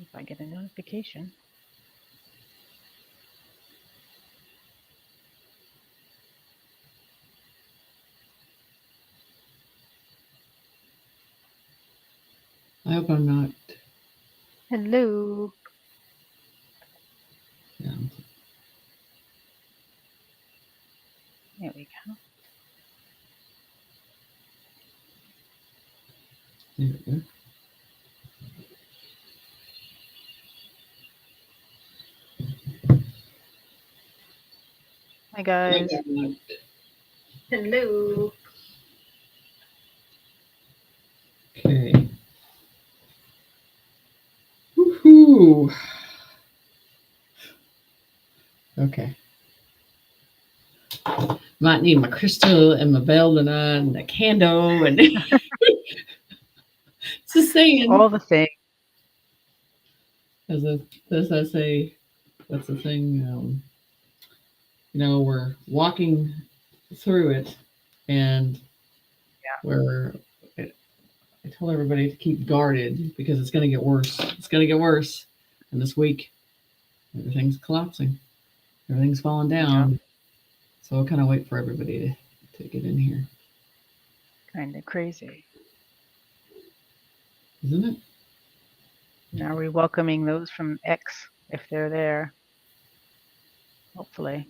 If I get a notification. I hope I'm not. Hello. Yeah. There we go. There we go. Hi guys. Hello. Okay. Woohoo! Okay. Might need my crystal and my belladonna and a candle and it's just saying. All the things. As I say, what's the thing? We're walking through it, and we're. I tell everybody to keep guarded because it's going to get worse. It's going to get worse, and this week, everything's collapsing. Everything's falling down. Yep. So I'll kind of wait for everybody to get in here. Kind of crazy. Isn't it? Now we're welcoming those from X if they're there. Hopefully.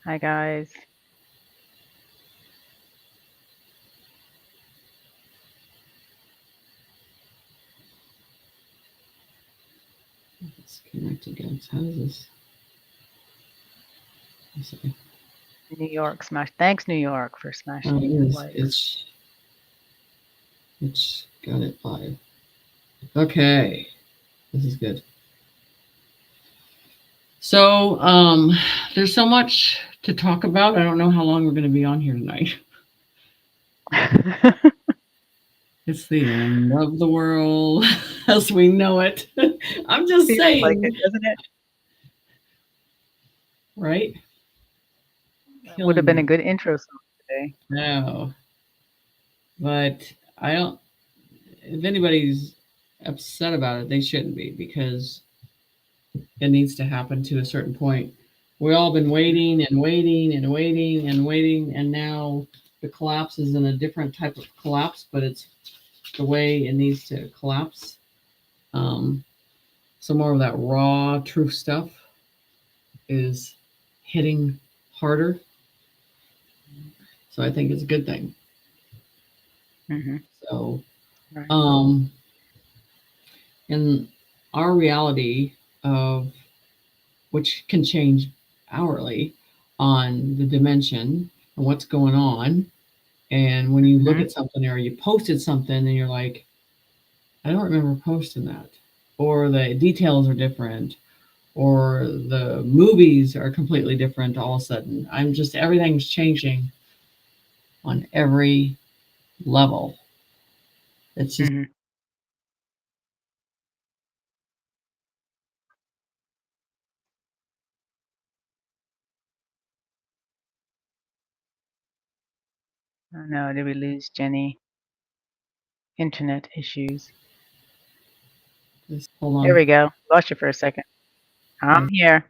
Hi guys. Let's connect again. How does this? Let's see. New York smash. Thanks, New York, for smashing It is. likes. It's got it live. Okay, this is good. So there's so much to talk about. I don't know how long we're going to be on here tonight. It's the end of the world as we know it. I'm just Feels saying. like it, doesn't it? Right? That would have been a good intro song today. No. But I don't, if anybody's upset about it, they shouldn't be because it needs to happen to a certain point. We've all been waiting and waiting and waiting and waiting, and now the collapse is in a different type of collapse, but it's the way it needs to collapse. So more of that raw truth stuff is hitting harder. So I think it's a good thing. Mm-hmm. So, Right. in our reality of which can change hourly on the dimension and what's going on. And when you look Mm-hmm. at something or you posted something and you're like, I don't remember posting that, or the details are different, or the movies are completely different all of a sudden. Everything's changing on every level. It's just, Mm-hmm. Oh no, did we lose Jenny? Internet issues. just hold There on. we go. Lost you for a second. I'm here.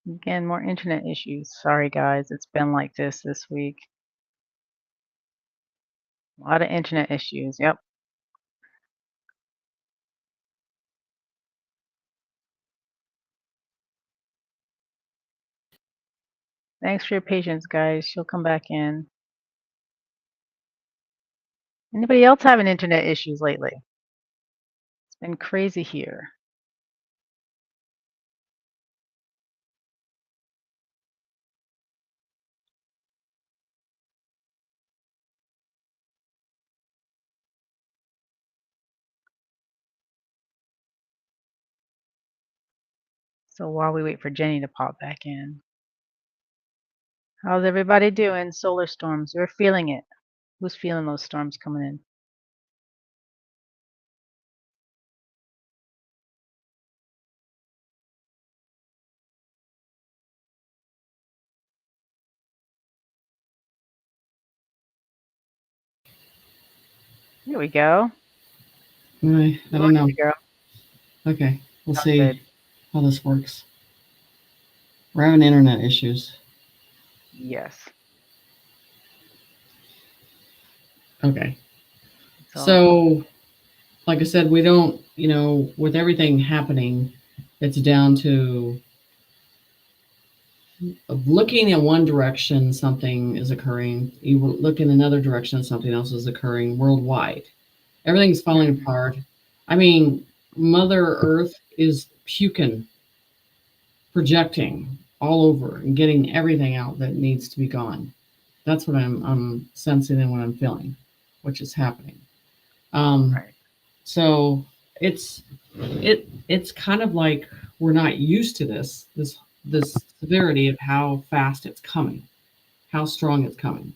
Again, more internet issues. Sorry guys, it's been like this week. A lot of internet issues. Yep. Thanks for your patience, guys. She'll come back in. Anybody else having internet issues lately? It's been crazy here. So while we wait for Jenny to pop back in, how's everybody doing? Solar storms. We're feeling it. Who's feeling those storms coming in? There we go. I don't Look at know. you, girl. Okay, we'll Oh, see good. how this works. We're having internet issues. Yes. Okay. So, So, like I said, we don't, with everything happening, it's down to looking in one direction, something is occurring. You look in another direction, something else is occurring worldwide. Everything's falling apart. I mean, Mother Earth is puking, projecting all over and getting everything out that needs to be gone. That's what I'm sensing and what I'm feeling, which is happening. right. So it's kind of like we're not used to this severity of how fast it's coming, how strong it's coming.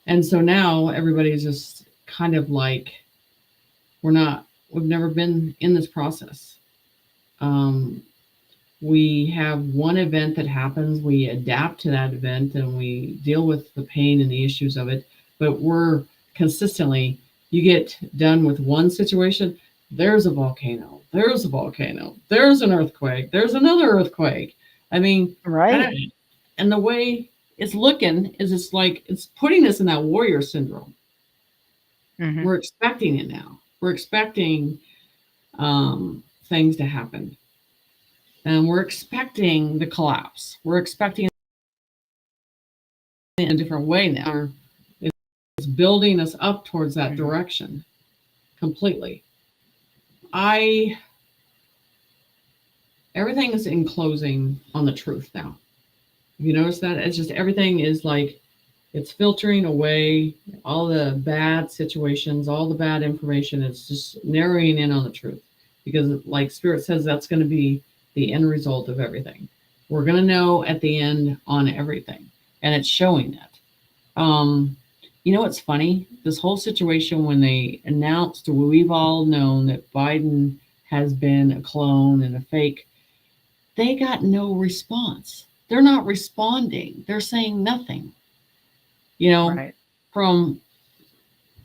And so now everybody's just kind of like we've never been in this process. Um, we have one event that happens, we adapt to that event and we deal with the pain and the issues of it, but we're consistently, you get done with one situation, there's a volcano, there's an earthquake, there's another earthquake. I mean, Right. and the way it's looking is it's like it's putting us in that warrior syndrome. Mm-hmm. We're expecting it now. We're expecting things to happen. And we're expecting the collapse. We're expecting it in a different way now. It's building us up towards that direction completely. Everything is enclosing on the truth now. Have you noticed that? It's just everything is like it's filtering away all the bad situations, all the bad information. It's just narrowing in on the truth because, like Spirit says, that's going to be the end result of everything. We're going to know at the end on everything, and it's showing that. What's funny? This whole situation when they announced, we've all known that Biden has been a clone and a fake. They got no response. They're not responding. They're saying nothing. Right. From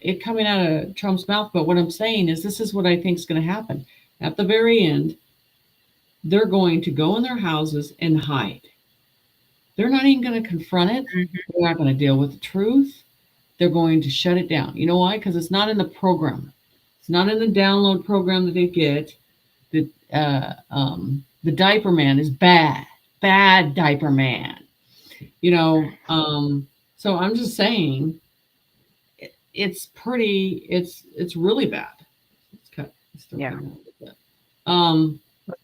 it coming out of Trump's mouth. But what I'm saying is, this is what I think is going to happen. At the very end, they're going to go in their houses and hide. They're not even going to confront it. They're not going to deal with the truth. They're going to shut it down. You know why? Because it's not in the program. It's not in the download program that they get. The diaper man is bad. Bad diaper man. So I'm just saying it's really bad. It's cut. It's still Yeah. cutting out a little bit.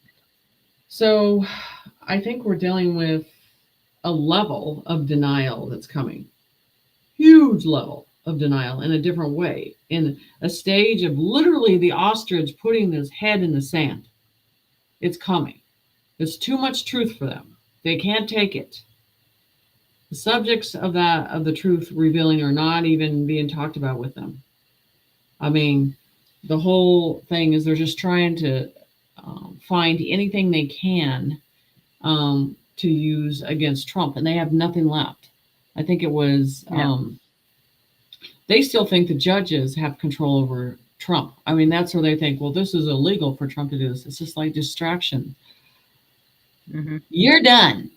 So I think we're dealing with a level of denial that's coming. Huge level of denial in a different way, in a stage of literally the ostrich putting his head in the sand. It's coming. There's too much truth for them. They can't take it. The subjects of the truth revealing are not even being talked about with them. I mean, the whole thing is they're just trying to find anything they can to use against Trump, and they have nothing left. I think it was they still think the judges have control over Trump. I mean, that's where they think, well, this is illegal for Trump to do this. It's just like distraction. You're done.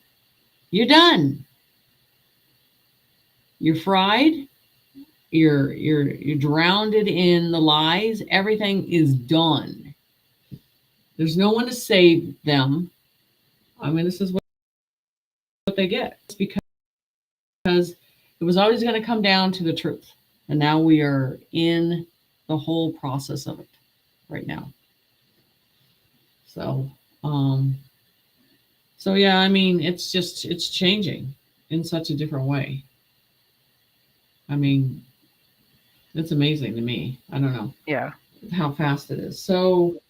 You're done. You're fried. You're drowned in the lies. Everything is done. There's no one to save them. I mean, this is what they get. It's because it was always going to come down to the truth. And now we are in the whole process of it right now. So, yeah, I mean, it's changing in such a different way. I mean, it's amazing to me. I don't know. Yeah. How fast it is. So,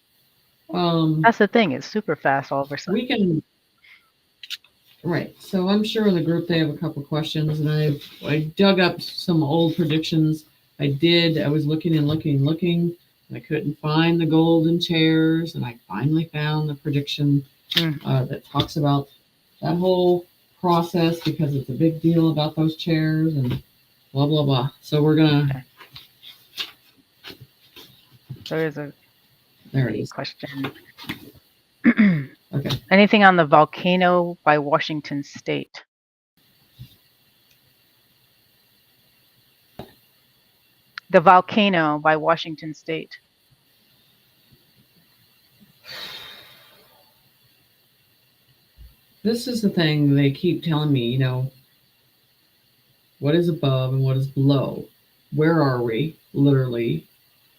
that's the thing. It's super fast all of a sudden. We can, right. So I'm sure in the group they have a couple questions, and I dug up some old predictions. I was looking and looking, and I couldn't find the golden chairs, and I finally found the prediction that talks about that whole process because it's a big deal about those chairs and blah blah blah. So we're gonna So there's a There it is. question. Okay. Anything on the volcano by Washington State? The volcano by Washington State. This is the thing they keep telling me, what is above and what is below. Where are we? Literally,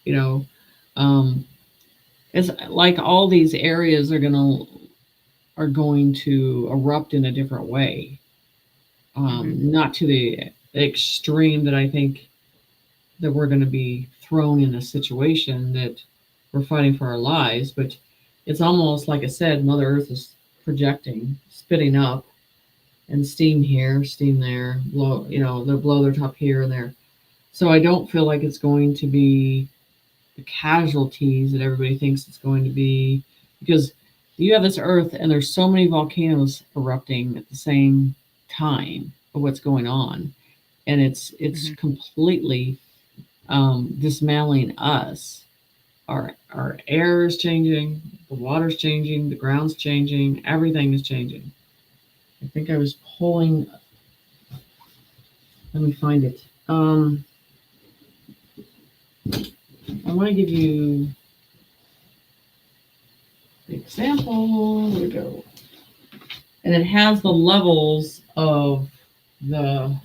you know, um, it's like all these areas are going to erupt in a different way. Not to the extreme that I think that we're going to be thrown in a situation that we're fighting for our lives, but it's almost like I said, Mother Earth is projecting, spitting up, and steam here, steam there, blow, they'll blow their top here and there. So I don't feel like it's going to be the casualties that everybody thinks it's going to be, because you have this Earth and there's so many volcanoes erupting at the same time of what's going on, and it's completely dismantling us. Our air is changing, the water's changing, the ground's changing, everything is changing. I think I was pulling. Let me find it. I want to give you the example. There we go. And it has the levels of the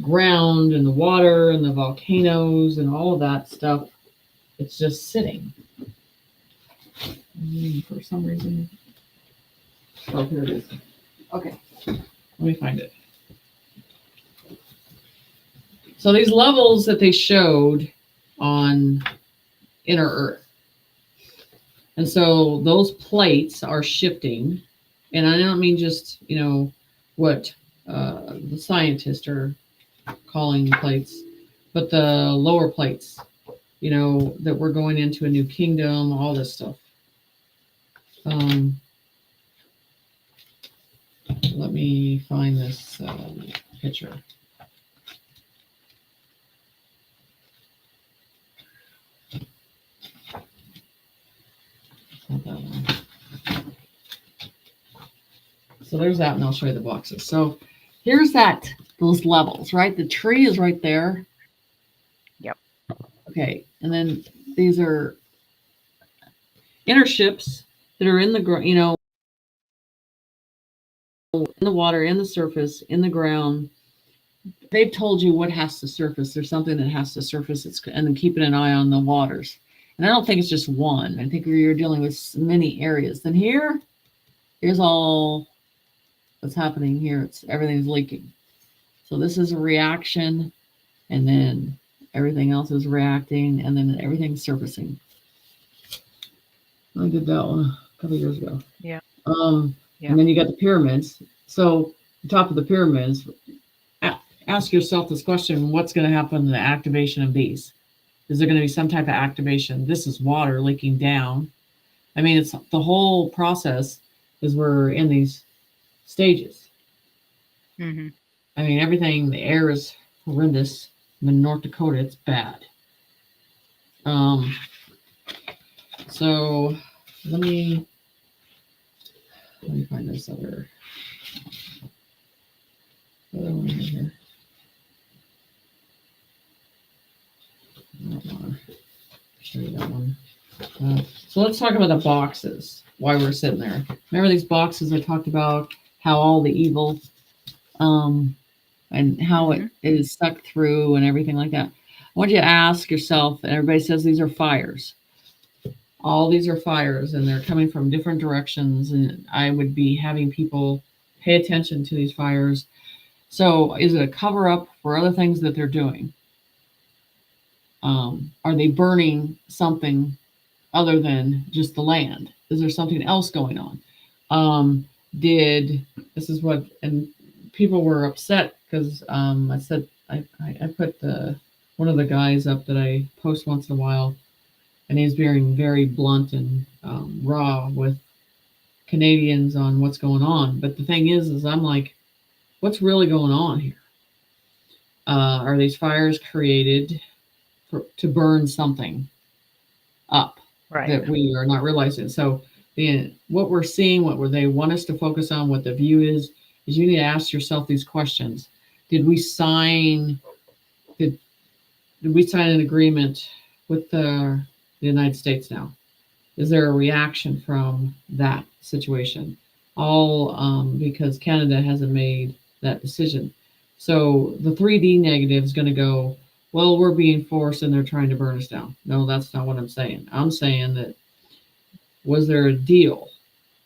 ground and the water and the volcanoes and all of that stuff. It's just sitting. For some reason. Oh, here it is. Okay. Let me find it. So these levels that they showed on inner Earth. And so those plates are shifting. And I don't mean just, what the scientists are calling plates, but the lower plates, that we're going into a new kingdom, all this stuff. Let me find this picture. Not that one. So there's that, and I'll show you the boxes. So here's those levels, right? The tree is right there. Yep. Okay, and then these are inner ships that are in the in the water, in the surface, in the ground. They've told you what has to surface. There's something that has to surface. And then keeping an eye on the waters. And I don't think it's just one. I think you're dealing with many areas. Then here's all that's happening here. Everything's leaking. So this is a reaction, and then everything else is reacting, and then everything's surfacing. I did that one a couple years ago. Yeah. And then you got the pyramids. So the top of the pyramids, ask yourself this question: what's going to happen to the activation of these? Is there going to be some type of activation? This is water leaking down. I mean, it's the whole process is we're in these stages. Mm-hmm. I mean, everything, the air is horrendous. In North Dakota, it's bad. So let me find this other one here. I don't want to show you that one. So let's talk about the boxes, why we're sitting there. Remember these boxes I talked about, how all the evil and how it is sucked through and everything like that. I want you to ask yourself, and everybody says these are fires. All these are fires, and they're coming from different directions, and I would be having people pay attention to these fires. So is it a cover-up for other things that they're doing? Are they burning something other than just the land? Is there something else going on? And people were upset because I said I put one of the guys up that I post once in a while, and he's being very blunt and raw with Canadians on what's going on. But the thing is I'm like, what's really going on here? Are these fires created to burn something up Right. that we are not realizing. So what we're seeing, what they want us to focus on, what the view is you need to ask yourself these questions. Did we sign did, did we sign an agreement with the United States now? Is there a reaction from that situation? All because Canada hasn't made that decision. So the 3D negative is going to go, well, we're being forced and they're trying to burn us down. No, that's not what I'm saying. I'm saying that was there a deal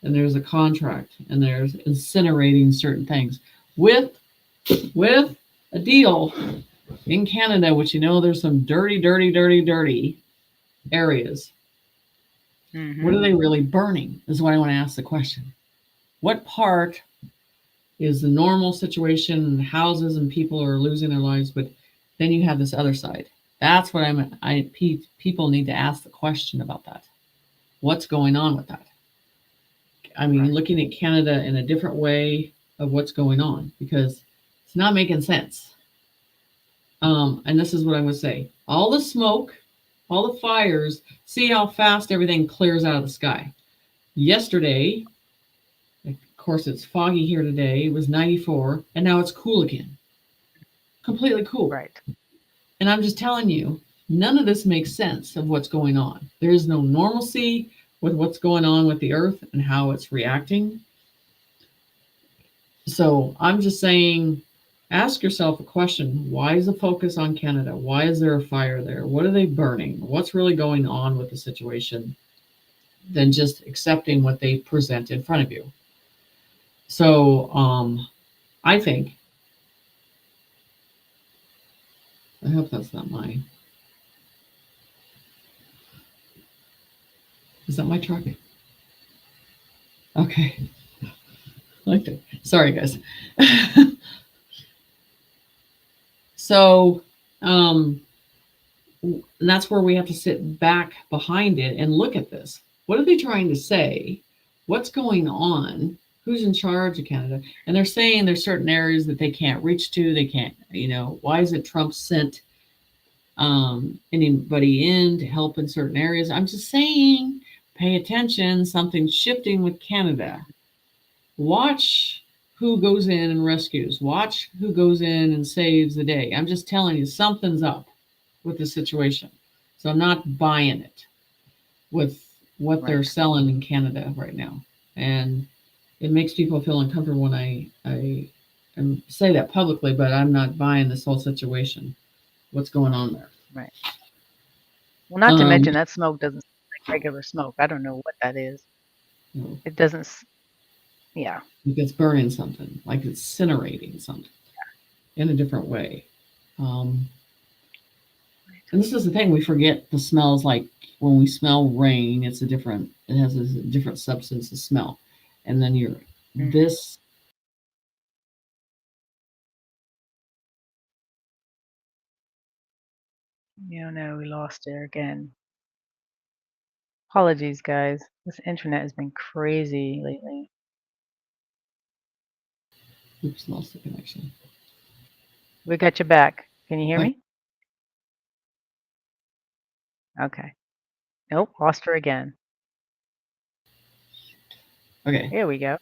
and there's a contract and there's incinerating certain things with a deal in Canada, which there's some dirty areas. What are they really burning is what I want to ask the question. What part is the normal situation, houses and people are losing their lives, but then you have this other side. That's what people need to ask the question about that. What's going on with that? I mean, Right. looking at Canada in a different way of what's going on, because it's not making sense. And this is what I would say. All the smoke, all the fires, see how fast everything clears out of the sky. Yesterday, of course, it's foggy here today. It was 94, and now it's cool again. Completely cool. Right. And I'm just telling you, none of this makes sense of what's going on. There is no normalcy with what's going on with the earth and how it's reacting. So I'm just saying, ask yourself a question. Why is the focus on Canada? Why is there a fire there? What are they burning? What's really going on with the situation? Than just accepting what they present in front of you. So I think, I hope that's not mine. Is that my truck? Okay. Like it. Sorry, guys. So that's where we have to sit back behind it and look at this. What are they trying to say? What's going on? Who's in charge of Canada? And they're saying there's certain areas that they can't reach to. They can't, why is it Trump sent anybody in to help in certain areas? I'm just saying, pay attention. Something's shifting with Canada. Watch who goes in and rescues. Watch who goes in and saves the day. I'm just telling you, something's up with the situation. So I'm not buying it with what they're selling in Canada right now. And it makes people feel uncomfortable when I say that publicly, but I'm not buying this whole situation. What's going on there? Right. Well, not to mention that smoke doesn't smell like regular smoke. I don't know what that is. It doesn't. Yeah. Like it's burning something, like it's incinerating something in a different way. And this is the thing, we forget the smells. Like when we smell rain, it has a different substance of smell. And then this. No, we lost her again. Apologies, guys. This internet has been crazy lately. Oops, lost the connection. We got you back. Can you hear What? me? Okay. Nope, lost her again. Okay. Here we go.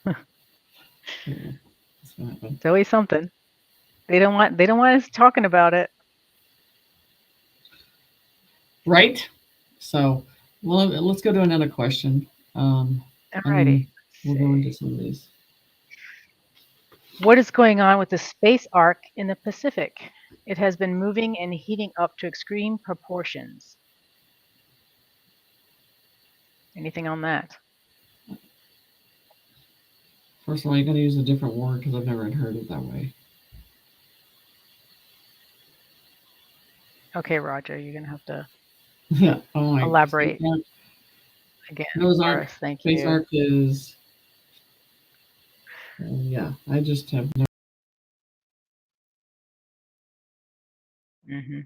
That's what happened. It's always something. They don't want us talking about it. Right? So, well, let's go to another question. Alrighty. We'll go into some of these. What is going on with the space arc in the Pacific? It has been moving and heating up to extreme proportions. Anything on that? First of all, you got to use a different word because I've never heard it that way. Okay, Roger, you're gonna have to Yeah. elaborate again for us. Thank Space you. arc is. Yeah, I just have no. Mm-hmm.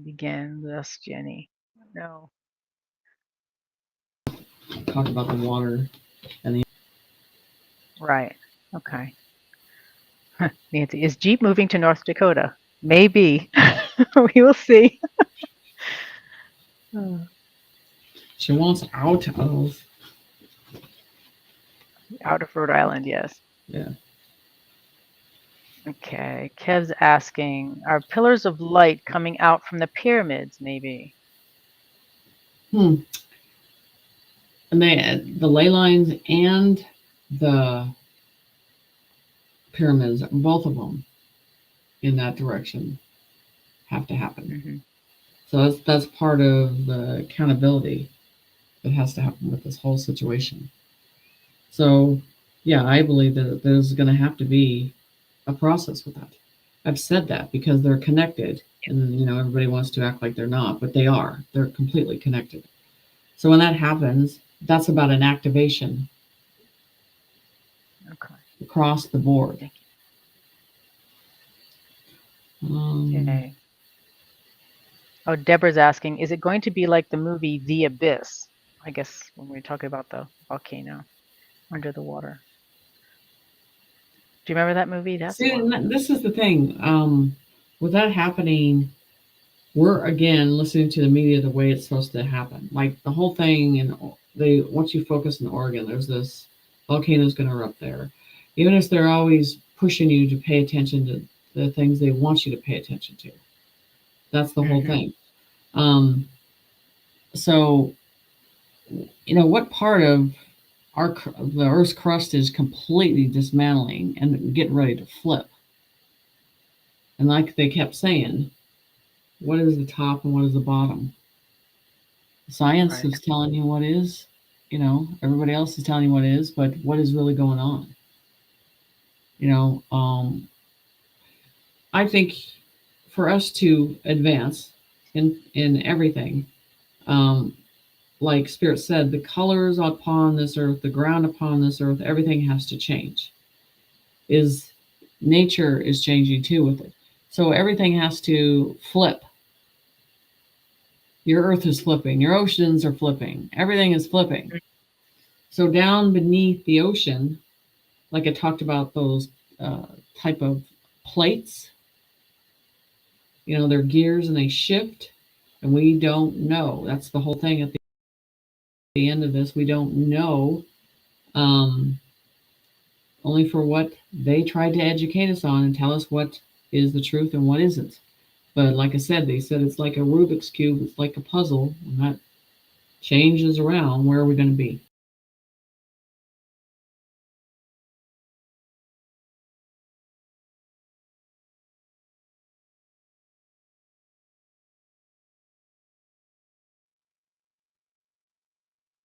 Begin with us, Jenny. No. Talk about the water and the. Right. Okay. Nancy, is Jeep moving to North Dakota? Maybe. We will see. Oh, She wants out of. out of Rhode Island, yes. Yeah. Okay. Kev's asking, are pillars of light coming out from the pyramids, maybe? Hmm. And the ley lines and the pyramids, both of them in that direction, have to happen. Hmm. So that's part of the accountability that has to happen with this whole situation. So yeah, I believe that there's going to have to be a process with that. I've said that because they're connected, and everybody wants to act like they're not, but they are. They're completely connected. So when that happens, that's about an activation Okay. across the board. Thank you. Um, Okay. Oh, Deborah's asking, is it going to be like the movie The Abyss? I guess when we were talking about the volcano under the water. Do you remember that movie? That's See, horrible. this is the thing. With that happening, we're again listening to the media the way it's supposed to happen. Like the whole thing, and once you focus in Oregon, there's this volcano's going to erupt there. Even if they're always pushing you to pay attention to the things they want you to pay attention to, that's the whole Hmm. thing. So what part of the Earth's crust is completely dismantling and getting ready to flip? And like they kept saying, what is the top and what is the bottom? Science Right. is telling you what is, everybody else is telling you what is, but what is really going on? You know, um, I think for us to advance in everything, um, like Spirit said, the colors upon this earth, the ground upon this earth, everything has to change. Is nature is changing too with it. So everything has to flip. Your earth is flipping, your oceans are flipping, everything is flipping. So down beneath the ocean, like I talked about those uh, type of plates, they're gears and they shift, and we don't know. That's the whole thing at the end of this. We don't know, um, only for what they tried to educate us on and tell us what is the truth and what isn't. But like I said, they said it's like a Rubik's Cube, it's like a puzzle, and that changes around. Where are we going to be?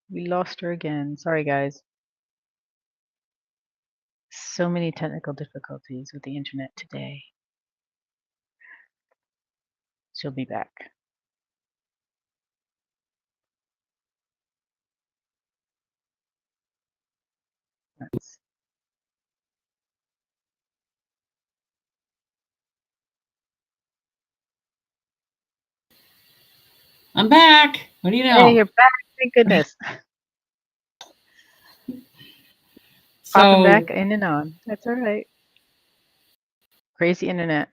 We lost her again. Sorry, guys. So many technical difficulties with the internet today. She'll be back. Let's- I'm back. What do you Hey, know? you're back. Thank goodness. Popping So back in and on. That's all right. Crazy internet.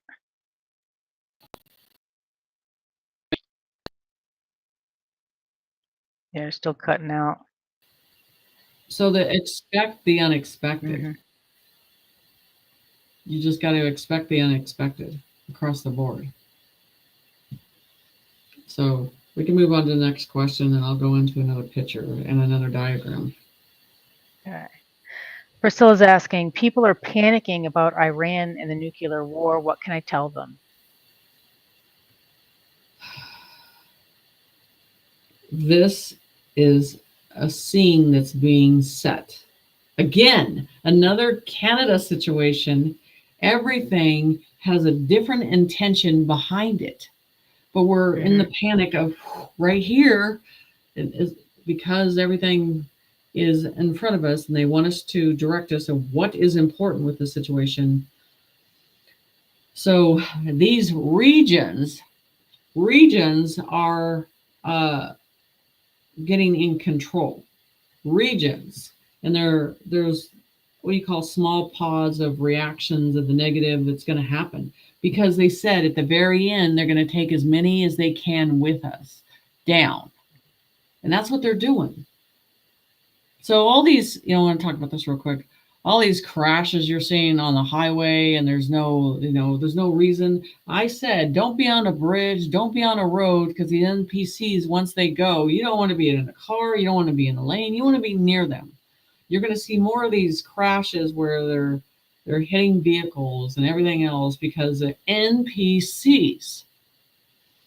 Yeah, you're still cutting out. expect the unexpected. Hmm. You just got to expect the unexpected across the board. So we can move on to the next question, and I'll go into another picture and another diagram. All right. Priscilla's asking, people are panicking about Iran and the nuclear war. What can I tell them? This is a scene that's being set. Again, another Canada situation. Everything has a different intention behind it. But we're in the Hmm. panic of right here, is because everything is in front of us and they want us to direct us of what is important with the situation. So these regions are getting in control. Regions, and there's what do you call small pause of reactions of the negative that's going to happen, because they said at the very end they're going to take as many as they can with us down, and that's what they're doing. So all these, I want to talk about this real quick. All these crashes you're seeing on the highway, and there's no reason. I said, don't be on a bridge, don't be on a road, because the NPCs, once they go, you don't want to be in a car, you don't want to be in a lane, you want to be near them. You're going to see more of these crashes where they're hitting vehicles and everything else because of NPCs.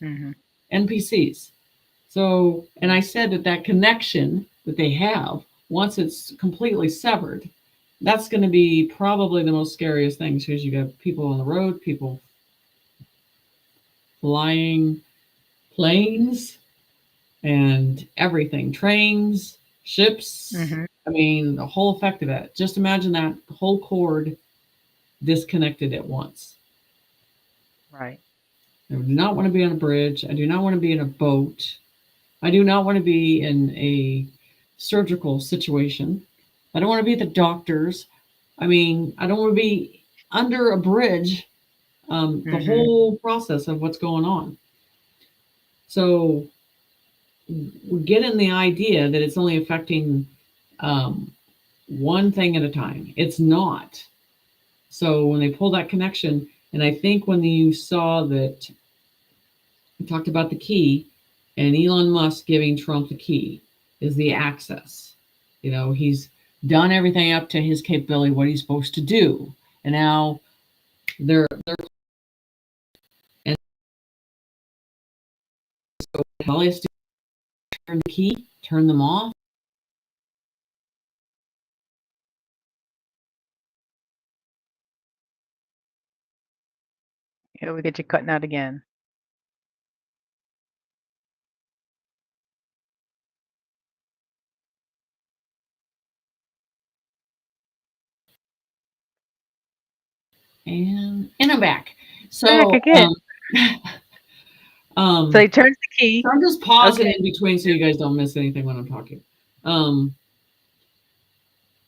Mm-hmm. NPCs. So, and I said that connection that they have, once it's completely severed, that's going to be probably the most scariest thing, because you got people on the road, people flying planes and everything, trains, ships. Mm-hmm. I mean, the whole effect of it. Just imagine that whole cord disconnected at once. Right. I do not want to be on a bridge. I do not want to be in a boat. I do not want to be in a surgical situation. I don't want to be at the doctor's. I mean, I don't want to be under a bridge, the Mm-hmm. whole process of what's going on. So we're getting the idea that it's only affecting um, one thing at a time. It's not. So when they pull that connection, and I think when you saw that, we talked about the key, and Elon Musk giving Trump the key is the access. He's done everything up to his capability, what he's supposed to do, and now they're and so all he has to turn the key, turn them off. Yeah, we get you cutting out again. And I'm back. Back So again. So he turns the key. so I'm just pausing Okay. in between so you guys don't miss anything when I'm talking. Um,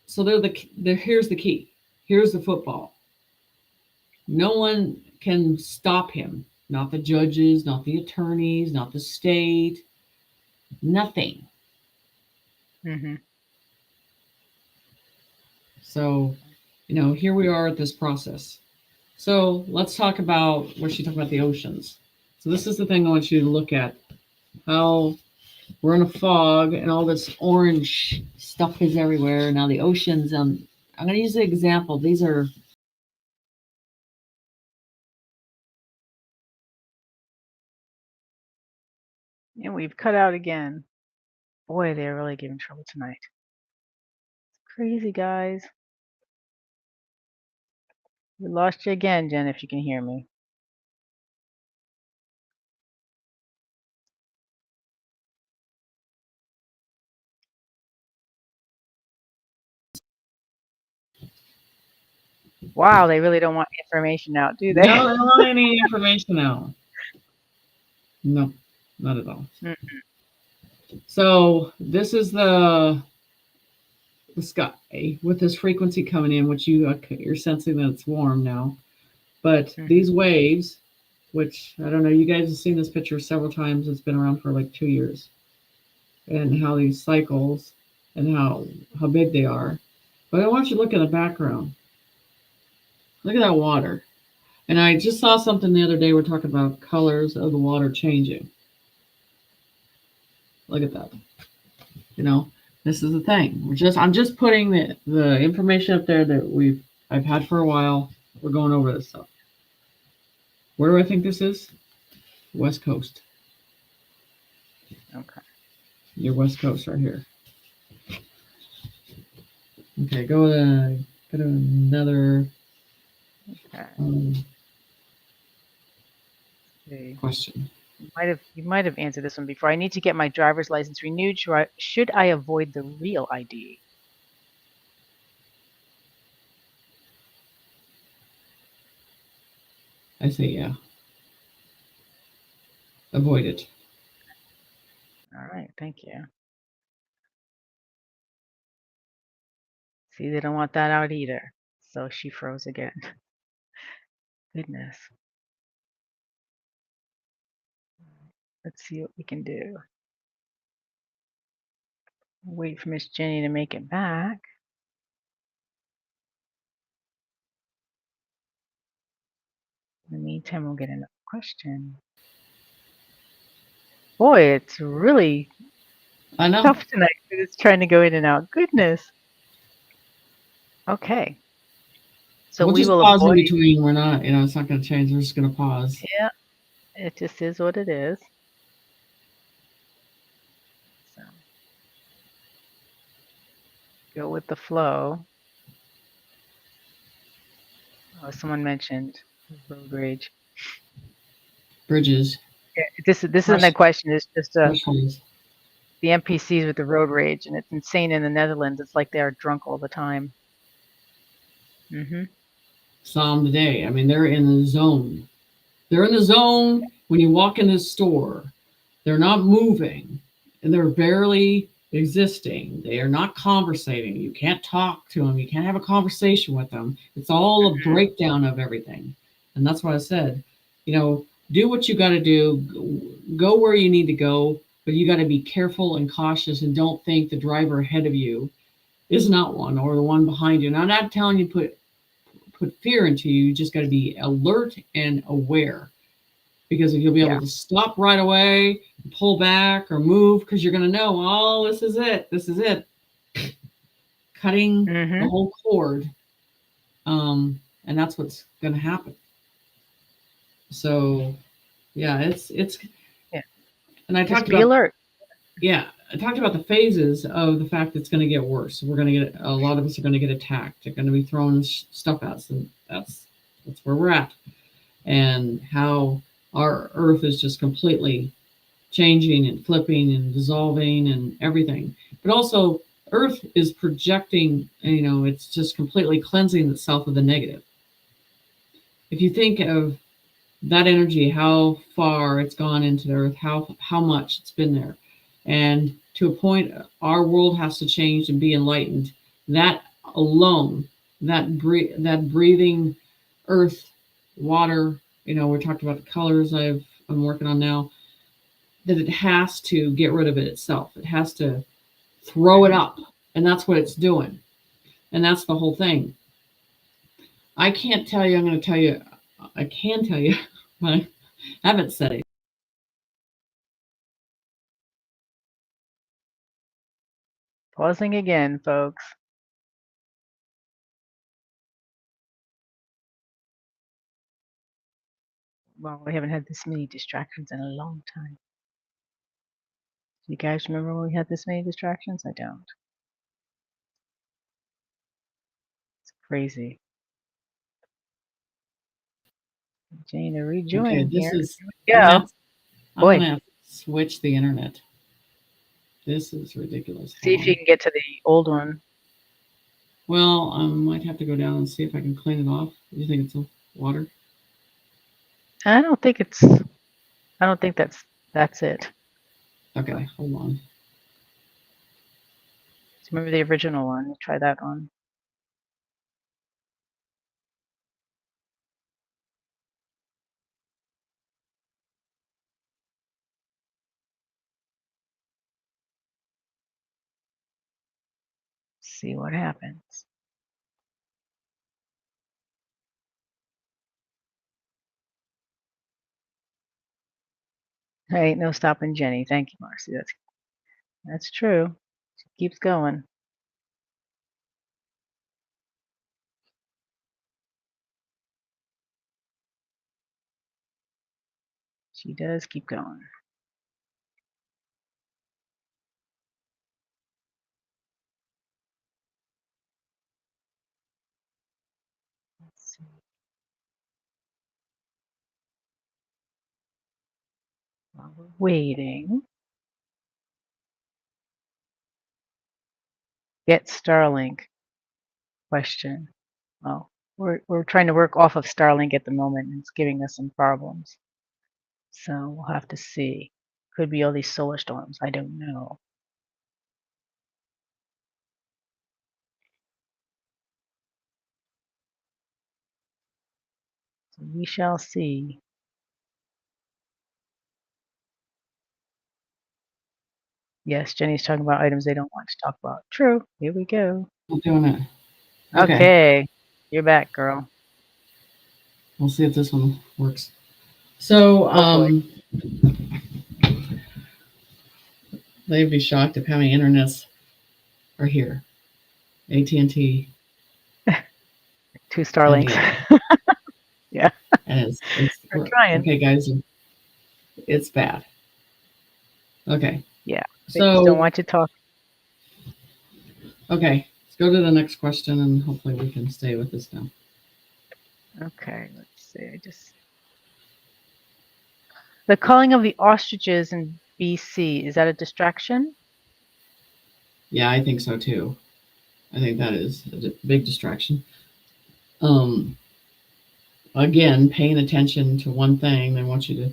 so here's the key. Here's the football. No one can stop him. Not the judges, not the attorneys, not the state, nothing. Mm-hmm. So, here we are at this process. So let's talk about what she talked about, the oceans. So this is the thing I want you to look at. How we're in a fog and all this orange stuff is everywhere. Now the oceans, I'm going to use the example. These are And we've cut out again. Boy, they're really giving trouble tonight. Crazy guys. We lost you again, Jen, if you can hear me. Wow, they really don't want information out, do no, they? I don't want any information now. No, not at all. Mm. So this is the sky with this frequency coming in, which you're sensing that it's warm now. But Mm-hmm. these waves, which I don't know, you guys have seen this picture several times. It's been around for like 2 years, and how these cycles and how big they are. But I want you to look at the background. Look at that water. And I just saw something the other day. We're talking about colors of the water changing. Look at that. You know, this is the thing. I'm just putting the information up there that I've had for a while. We're going over this stuff. Where do I think this is? West Coast. Okay. Your West Coast right here. Okay, go to another Okay. See. question. You might have answered this one before. I need to get my driver's license renewed. Should I avoid the real ID? I say yeah. Avoid it. All right, thank you. See, they don't want that out either. So she froze again. Goodness. Let's see what we can do. Wait for Miss Jenny to make it back. In the meantime, we'll get another question. Boy, it's really I know. tough tonight because it's trying to go in and out. Goodness. Okay. So We'll we just will pause in avoid. between. We're not, it's not going to change. We're just going to pause. Yeah, it just is what it is. So go with the flow. Oh, someone mentioned road rage. Bridges. Yeah, this isn't a Thresh- question. It's just Thresholds. the NPCs with the road rage, and it's insane in the Netherlands. It's like they are drunk all the time. Saw them today. I mean, they're in the zone. They're in the zone when you walk in this store. They're not moving and they're barely existing. They are not conversating. You can't talk to them. You can't have a conversation with them. It's all a breakdown of everything. And that's why I said, do what you got to do, go where you need to go, but you got to be careful and cautious and don't think the driver ahead of you is not one or the one behind you. Now, I'm not telling you put fear into you. You just got to be alert and aware because if you'll be able to stop right away, pull back or move, because you're going to know, oh, this is it, cutting the whole cord, and that's what's going to happen. So, yeah, it's Yeah. And I Just talked be about alert. yeah, I talked about the phases of the fact that it's going to get worse. We're going to get a lot of us are going to get attacked. They're going to be throwing stuff at us, and that's where we're at, and how our Earth is just completely changing and flipping and dissolving and everything. But also, Earth is projecting, it's just completely cleansing itself of the negative. If you think of that energy, how far it's gone into the Earth, how much it's been there, and to a point, our world has to change and be enlightened. That alone, that breathing Earth, water, we talked about the colors I'm working on now, that it has to get rid of it itself. It has to throw it up. And that's what it's doing. And that's the whole thing. I can't tell you, I'm going to tell you, I can tell you, but I haven't said it. Pausing again, folks. Well, we haven't had this many distractions in a long time. Do you guys remember when we had this many distractions? I don't. It's crazy. Jane, Okay, rejoin this here. is, Here we go. I'm Boy, going to switch the internet. This is ridiculous. see Hold if you on. can get to the old one. Well, I might have to go down and see if I can clean it off. Do you think it's water? I don't think that's it. Okay, hold on. Remember the original one. Try that one. See what happens. There ain't no stopping Jenny. Thank you, Marcy. That's true. She keeps going. She does keep going. Let's see. While we're waiting, get Starlink question. Well, we're trying to work off of Starlink at the moment, and it's giving us some problems. So we'll have to see. Could be all these solar storms. I don't know. We shall see. Yes, Jenny's talking about items they don't want to talk about. True. Here we go. I'm doing it. Okay. Okay. You're back, girl. We'll see if this one works. So, Hopefully. they'd be shocked at how many internets are here. AT&T 2 and Starlinks. the other. Yeah. And it's We're trying. okay, guys. It's bad. Okay. Yeah. They just don't So, want you to talk. okay, let's go to the next question, and hopefully we can stay with this now. Okay, let's see. The culling of the ostriches in BC, is that a distraction? Yeah, I think so too. I think that is a big distraction. Um, Again, paying attention to one thing, they want you to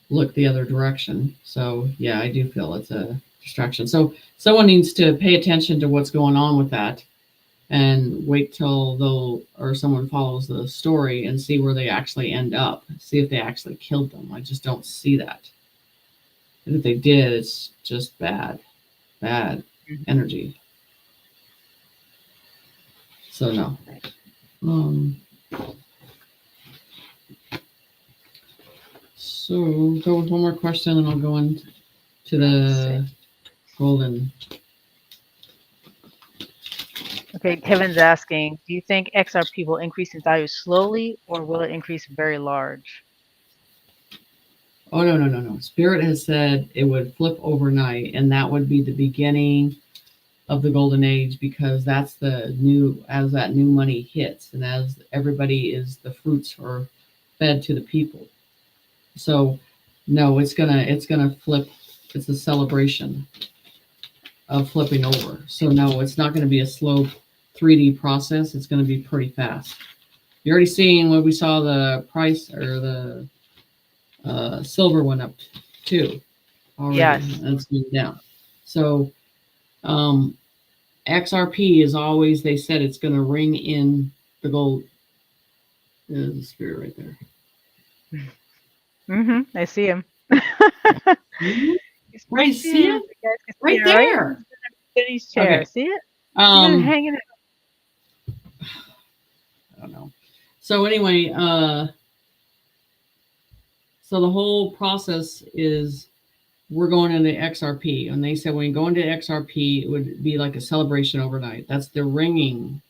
look the other direction. So yeah, I do feel it's a distraction. So someone needs to pay attention to what's going on with that and wait till someone follows the story and see where they actually end up. See if they actually killed them. I just don't see that. And if they did, it's just bad energy. So no. So go with one more question, and I'll go into the golden. Okay, Kevin's asking, do you think XRP will increase in value slowly or will it increase very large? Oh, no. Spirit has said it would flip overnight, and that would be the beginning of the golden age, because that's as that new money hits, and as the fruits are fed to the people. So no, it's gonna flip. It's a celebration of flipping over. So no, it's not going to be a slow 3D process. It's going to be pretty fast. You're already seeing when we saw the price, or the silver went up too already. Yes. And it's moved down. So XRP is always, they said it's going to ring in the gold. There's the spirit right there. Mm-hmm. I see him. Right, see it? Right there. His chair. Okay. See it? Hanging out. I don't know. So anyway, so the whole process is we're going into XRP. And they said when you go into XRP, it would be like a celebration overnight. That's the ringing,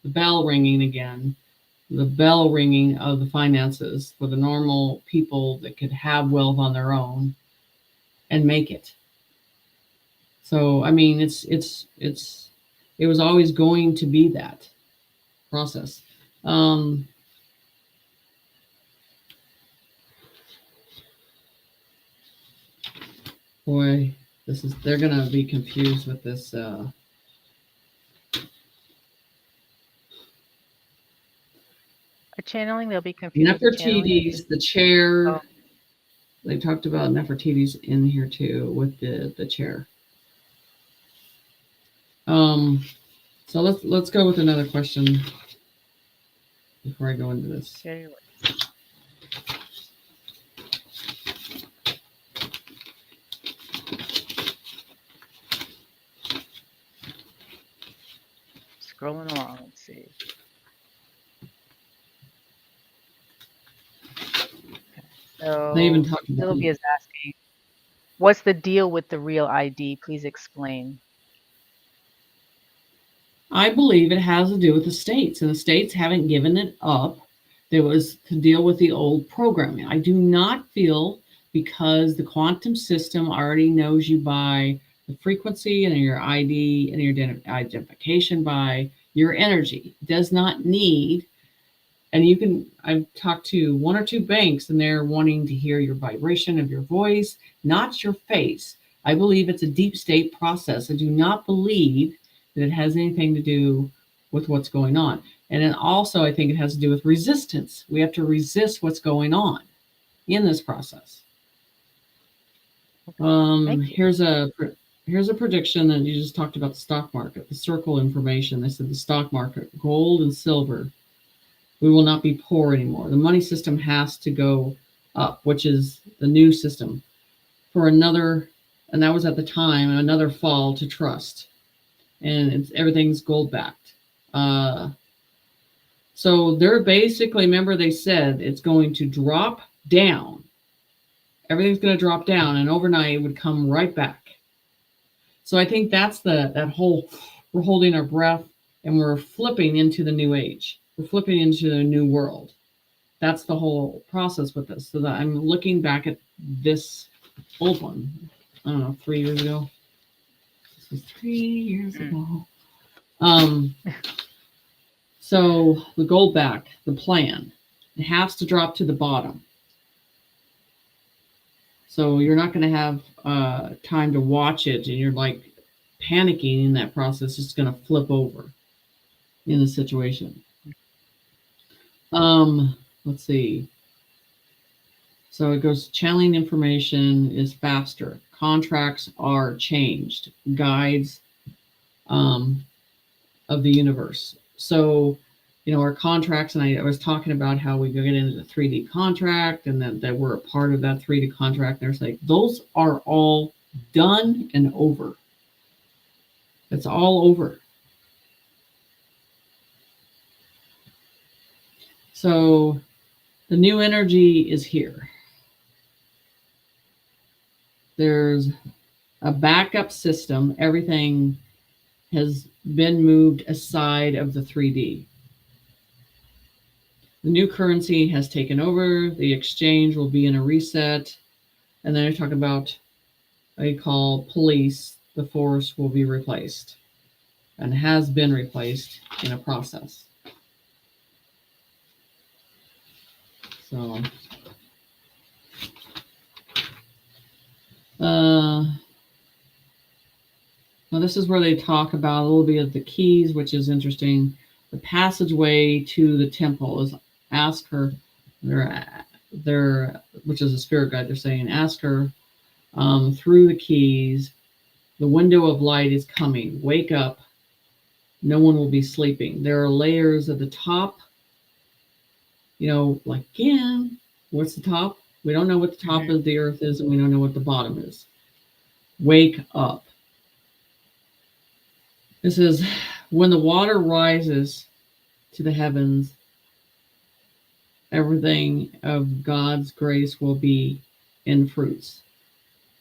the bell ringing again, the bell ringing of the finances for the normal people that could have wealth on their own and make it. So, I mean, it was always going to be that process. Boy, they're gonna be confused with this. A channeling, they'll be confused. Nefertiti's, the chair. Oh. They talked about Nefertiti's in here too with the chair. So let's go with another question before I go into this. Okay. Scrolling along, let's see. Okay. So they even talked about Sylvia is asking, what's the deal with the real ID? Please explain. I believe it has to do with the states, and the states haven't given it up. There was to deal with the old programming. I do not feel, because the quantum system already knows you by the frequency and your ID and your identification by your energy. It does not need, and I've talked to one or two banks, and they're wanting to hear your vibration of your voice, not your face. I believe it's a deep state process. I do not believe that it has anything to do with what's going on. And then also, I think it has to do with resistance. We have to resist what's going on in this process. Here's a prediction that you just talked about, the stock market, the circle information. They said the stock market, gold and silver We will not be poor anymore. The money system has to go up, which is the new system for another, and that was at the time another fall to trust, and everything's gold backed. So they're basically, remember they said it's going to drop down. Everything's going to drop down, and overnight it would come right back. So I think that's that whole, we're holding our breath and we're flipping into the new age. We're flipping into the new world. That's the whole process with this. So that I'm looking back at this old one. I don't know, 3 years ago. This was 3 years ago. So the gold back, the plan, it has to drop to the bottom. So you're not going to have time to watch it, and you're like panicking in that process. It's going to flip over in the situation. Let's see. So it goes, channeling information is faster. Contracts are changed. Guides of the universe. So, our contracts, and I was talking about how we go get into the 3D contract, and that we're a part of that 3D contract. There's like, those are all done and over. It's all over. So the new energy is here. There's a backup system. Everything has been moved aside of the 3D. The new currency has taken over. The exchange will be in a reset. And then I talk about what you call police. The force will be replaced and has been replaced in a process. So, now this is where they talk about a little bit of the keys, which is interesting. The passageway to the temple is, ask her, which is a spirit guide, they're saying, ask her through the keys. The window of light is coming. Wake up. No one will be sleeping. There are layers at the top. Like, again, what's the top? We don't know what the top of the earth is, and we don't know what the bottom is. Wake up. This is when the water rises to the heavens, everything of God's grace will be in fruits.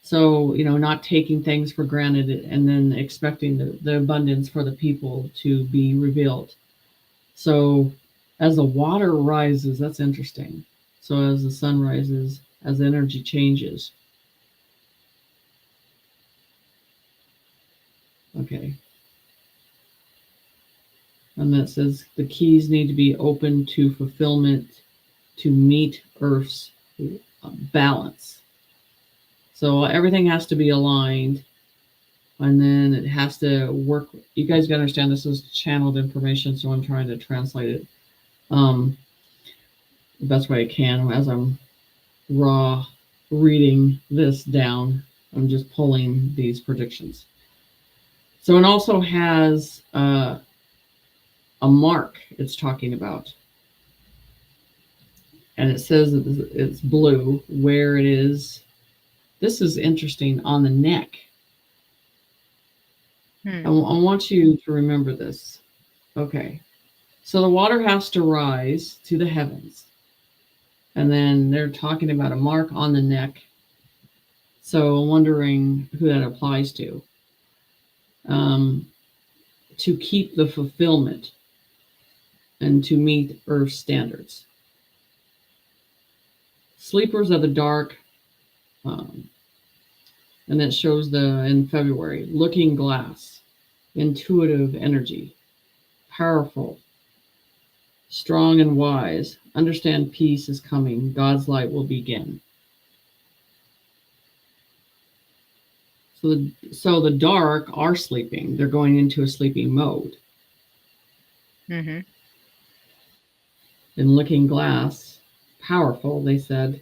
So, not taking things for granted and then expecting the abundance for the people to be revealed. So as the water rises, that's interesting. So as the sun rises, as energy changes. Okay. And that says the keys need to be open to fulfillment to meet Earth's balance. So everything has to be aligned, and then it has to work. You guys got to understand this is channeled information, so I'm trying to translate it the best way I can as I'm raw reading this down. I'm just pulling these predictions. So it also has a mark it's talking about. And it says it's blue, where it is. This is interesting, on the neck. I want you to remember this. Okay. So the water has to rise to the heavens. And then they're talking about a mark on the neck. So I'm wondering who that applies to. To keep the fulfillment and to meet Earth standards. Sleepers of the dark, and that shows in February, looking glass, intuitive energy, powerful, strong and wise, understand peace is coming, God's light will begin. So the dark are sleeping. They're going into a sleeping mode. Mm-hmm. In looking glass, powerful, they said.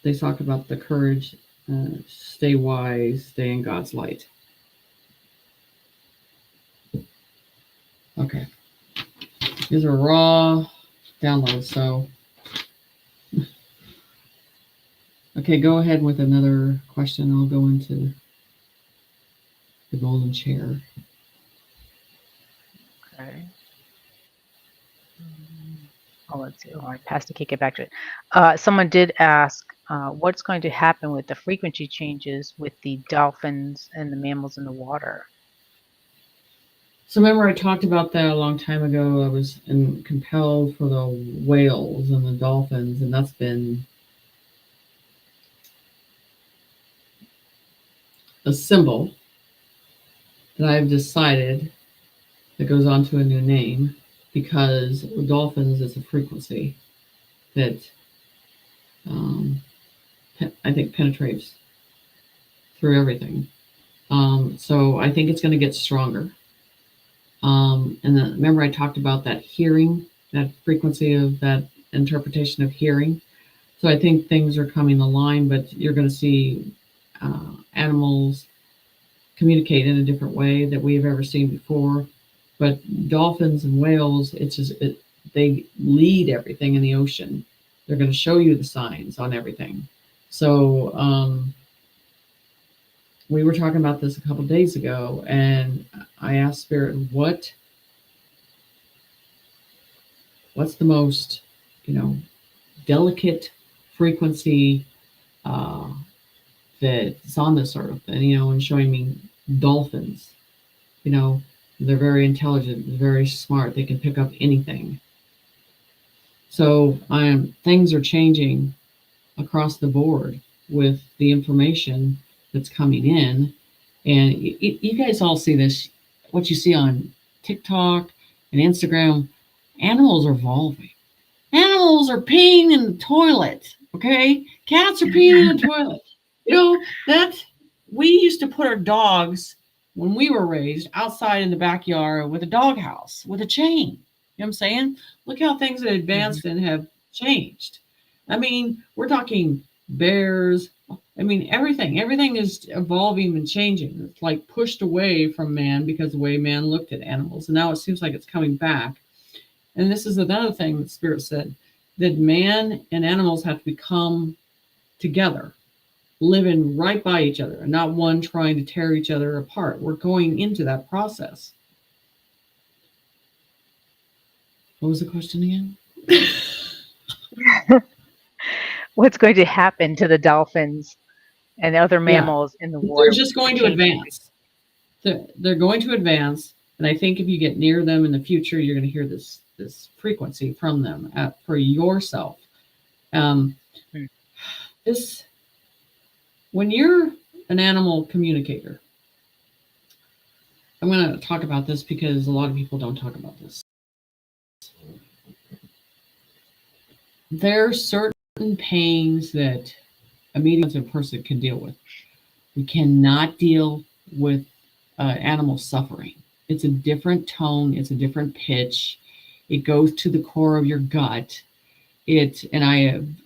They talk about the courage, stay wise, stay in God's light. Okay. These are raw downloads. So, okay, go ahead with another question. I'll go into the golden chair. Okay. Oh, let's see. Oh, I passed the kick it back to it. Someone did ask, what's going to happen with the frequency changes with the dolphins and the mammals in the water? So remember I talked about that a long time ago. I was compelled for the whales and the dolphins, and that's been a symbol that I've decided that goes on to a new name because dolphins is a frequency that um, I think penetrates through everything. So I think it's going to get stronger. And then, remember, I talked about that hearing, that frequency of that interpretation of hearing. So I think things are coming aligned, but you're going to see animals communicate in a different way that we've ever seen before. But dolphins and whales, they lead everything in the ocean. They're going to show you the signs on everything. So we were talking about this a couple of days ago, and I asked Spirit, what's the most, delicate frequency that's on this earth, and showing me dolphins. You know, they're very intelligent, very smart. They can pick up anything. So things are changing across the board with the information that's coming in, and you guys all see this. What you see on TikTok and Instagram, animals are evolving. Animals are peeing in the toilet. Okay, cats are peeing in the toilet. That we used to put our dogs when we were raised outside in the backyard with a doghouse with a chain. You know what I'm saying? Look how things have advanced and have changed. I mean, we're talking bears. I mean, everything is evolving and changing. It's like pushed away from man because the way man looked at animals. And now it seems like it's coming back. And this is another thing that Spirit said, that man and animals have to become together, living right by each other, and not one trying to tear each other apart. We're going into that process. What was the question again? What's going to happen to the dolphins and other mammals in the water? They're just going to advance. They're going to advance, and I think if you get near them in the future, you're going to hear this frequency from them for yourself. When you're an animal communicator, I'm going to talk about this because a lot of people don't talk about this. There are certain pains that a medium person can deal with. We cannot deal with animal suffering. It's a different tone. It's a different pitch. It goes to the core of your gut. And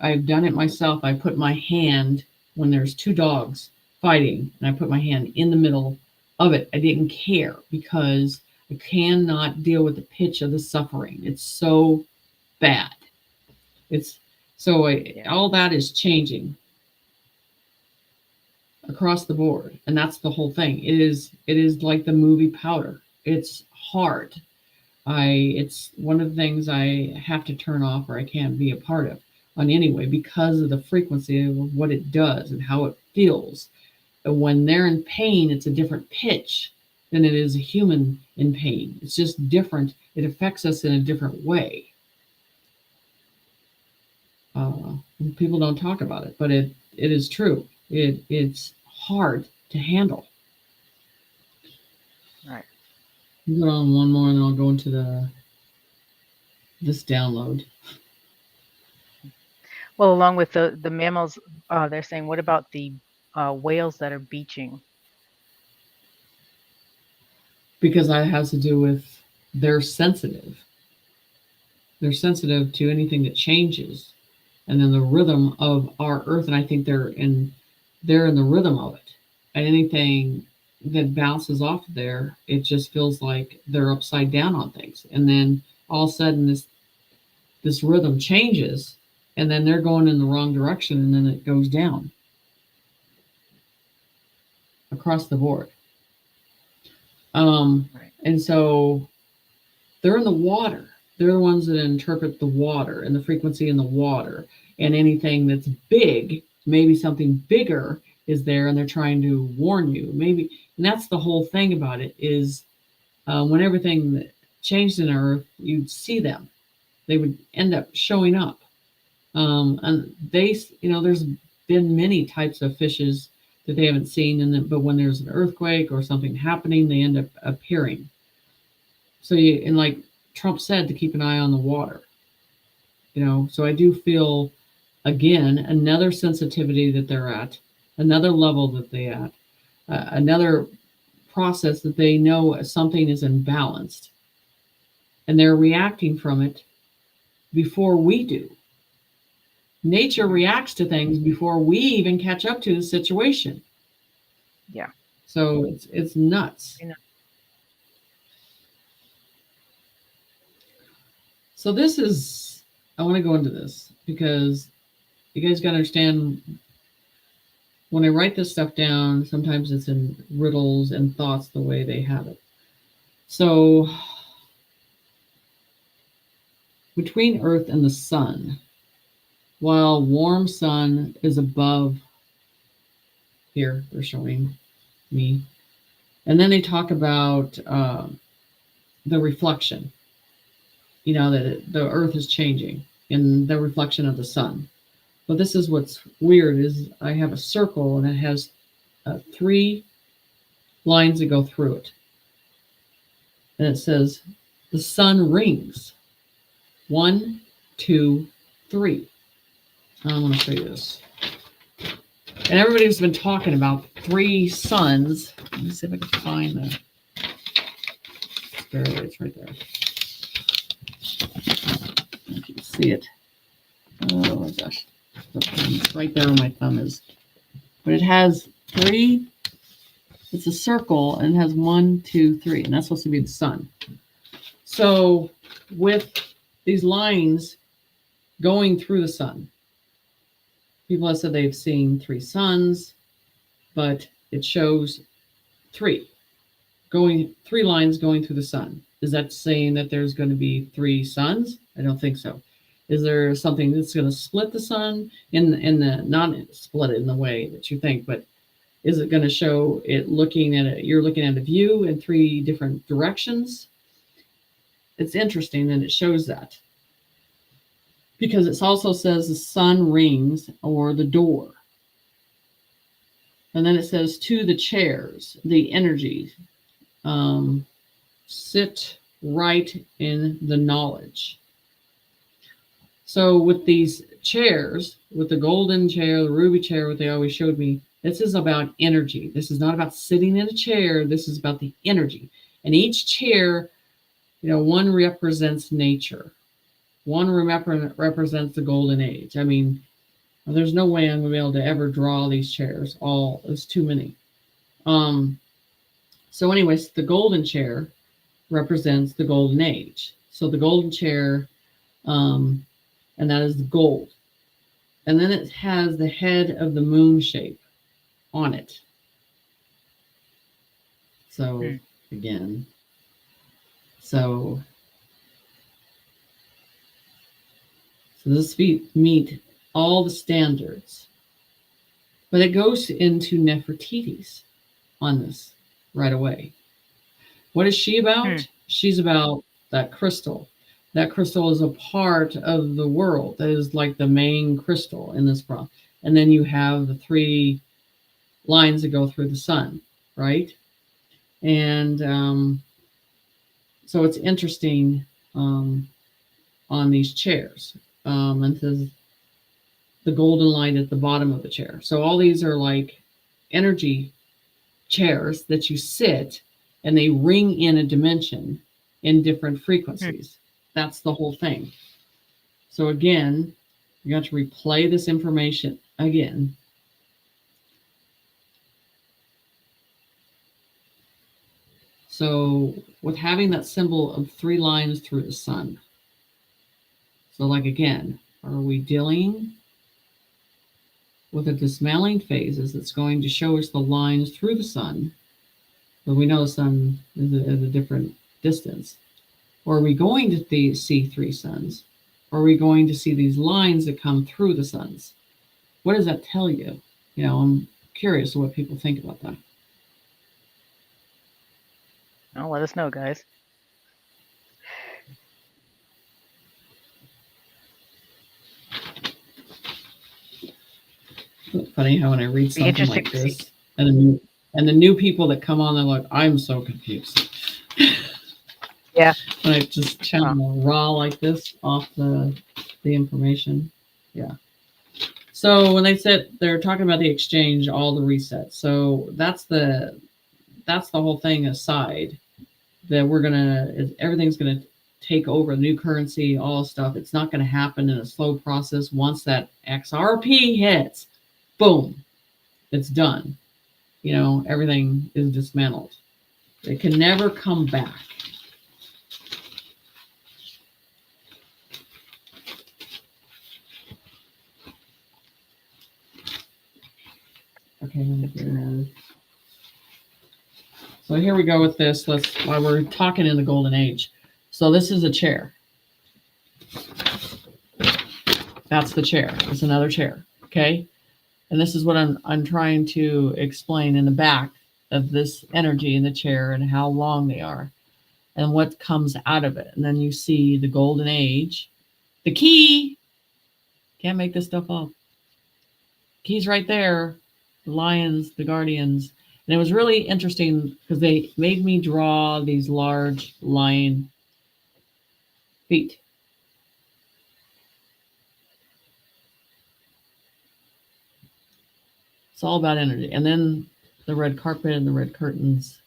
I've done it myself. I put my hand when there's two dogs fighting, and I put my hand in the middle of it. I didn't care because I cannot deal with the pitch of the suffering. It's so bad. All that is changing across the board, and that's the whole thing. It is like the movie Powder. It's hard. It's one of the things I have to turn off or I can't be a part of on anyway because of the frequency of what it does and how it feels. And when they're in pain, it's a different pitch than it is a human in pain. It's just different. It affects us in a different way. People don't talk about it, but it is true. It's hard to handle. Right. You go on one more, and then I'll go into this download. Well, along with the mammals, they're saying, what about the whales that are beaching? Because that has to do with they're sensitive. They're sensitive to anything that changes, and then the rhythm of our earth. And I think they're in the rhythm of it. And anything that bounces off there, it just feels like they're upside down on things. And then all of a sudden this rhythm changes, and then they're going in the wrong direction, and then it goes down across the board. Right. And so they're in the water. They're the ones that interpret the water and the frequency in the water, and anything that's big, maybe something bigger is there, and they're trying to warn you. Maybe, and that's the whole thing about it is when everything changed in Earth, you'd see them. They would end up showing up, and they, there's been many types of fishes that they haven't seen, but when there's an earthquake or something happening, they end up appearing. So and like Trump said, to keep an eye on the water. So I do feel, again, another sensitivity that they're at, another level that they at, another process that they know something is imbalanced, and they're reacting from it before we do. Nature reacts to things before we even catch up to the situation. Yeah. So it's nuts. So this is, I want to go into this because you guys got to understand, when I write this stuff down, sometimes it's in riddles and thoughts the way they have it. So between Earth and the sun, while warm sun is above, here they're showing me, and then they talk about the reflection, that the Earth is changing in the reflection of the sun. But this is what's weird is I have a circle and it has 3 lines that go through it. And it says, the sun rings. 1, 2, 3. I want to show you this. And everybody's been talking about 3 suns. Let me see if I can find the. There, it's right there. You can see it. Oh my gosh. It's right there where my thumb is. But it has 3. It's a circle and it has 1, 2, 3. And that's supposed to be the sun. So with these lines going through the sun, people have said they've seen 3 suns, but it shows 3 lines going through the sun. Is that saying that there's going to be 3 suns? I don't think so. Is there something that's going to split the sun in the, not split it in the way that you think, but is it going to show it you're looking at a view in 3 different directions? It's interesting that it shows that, because it also says the sun rings, or the door. And then it says to the chairs, the energy, sit right in the knowledge. So with these chairs, with the golden chair, the ruby chair, what they always showed me, this is about energy. This is not about sitting in a chair. This is about the energy. And each chair, one represents nature. One represents the golden age. I mean, there's no way I'm going to be able to ever draw these chairs. It's too many. So anyways, the golden chair represents the golden age. So the golden chair, and that is the gold. And then it has the head of the moon shape on it. So again, so this meet all the standards. But it goes into Nefertiti's on this right away. What is she about? She's about that crystal. That crystal is a part of the world. That is like the main crystal in this problem. And then you have the 3 lines that go through the sun, right? And so it's interesting on these chairs. And says the golden line at the bottom of the chair. So all these are like energy chairs that you sit, and they ring in a dimension in different frequencies. That's the whole thing. So again, you got to replay this information again. So with having that symbol of 3 lines through the sun. So like again, are we dealing with the dismantling phases that's going to show us the lines through the sun? But we know the sun is at a different distance. Or are we going to see 3 suns? Or are we going to see these lines that come through the suns? What does that tell you? I'm curious what people think about that. Oh, let us know, guys. Isn't it funny how when I read Be something interesting like to see. this, and the new people that come on, they're like, I'm so confused. Yeah. When I just channel raw like this off the information. Yeah. So when they said they're talking about the exchange, all the resets. So that's the whole thing aside that everything's gonna take over new currency, all stuff. It's not gonna happen in a slow process. Once that XRP hits, boom, it's done. Everything is dismantled. It can never come back. Okay. So here we go with this. While we're talking in the golden age. So this is a chair. That's the chair. It's another chair. Okay. And this is what I'm trying to explain in the back of this energy in the chair and how long they are and what comes out of it. And then you see the golden age. The key. Can't make this stuff up. Key's right there. The lions, the guardians. And it was really interesting because they made me draw these large lion feet. It's all about energy. And then the red carpet and the red curtains.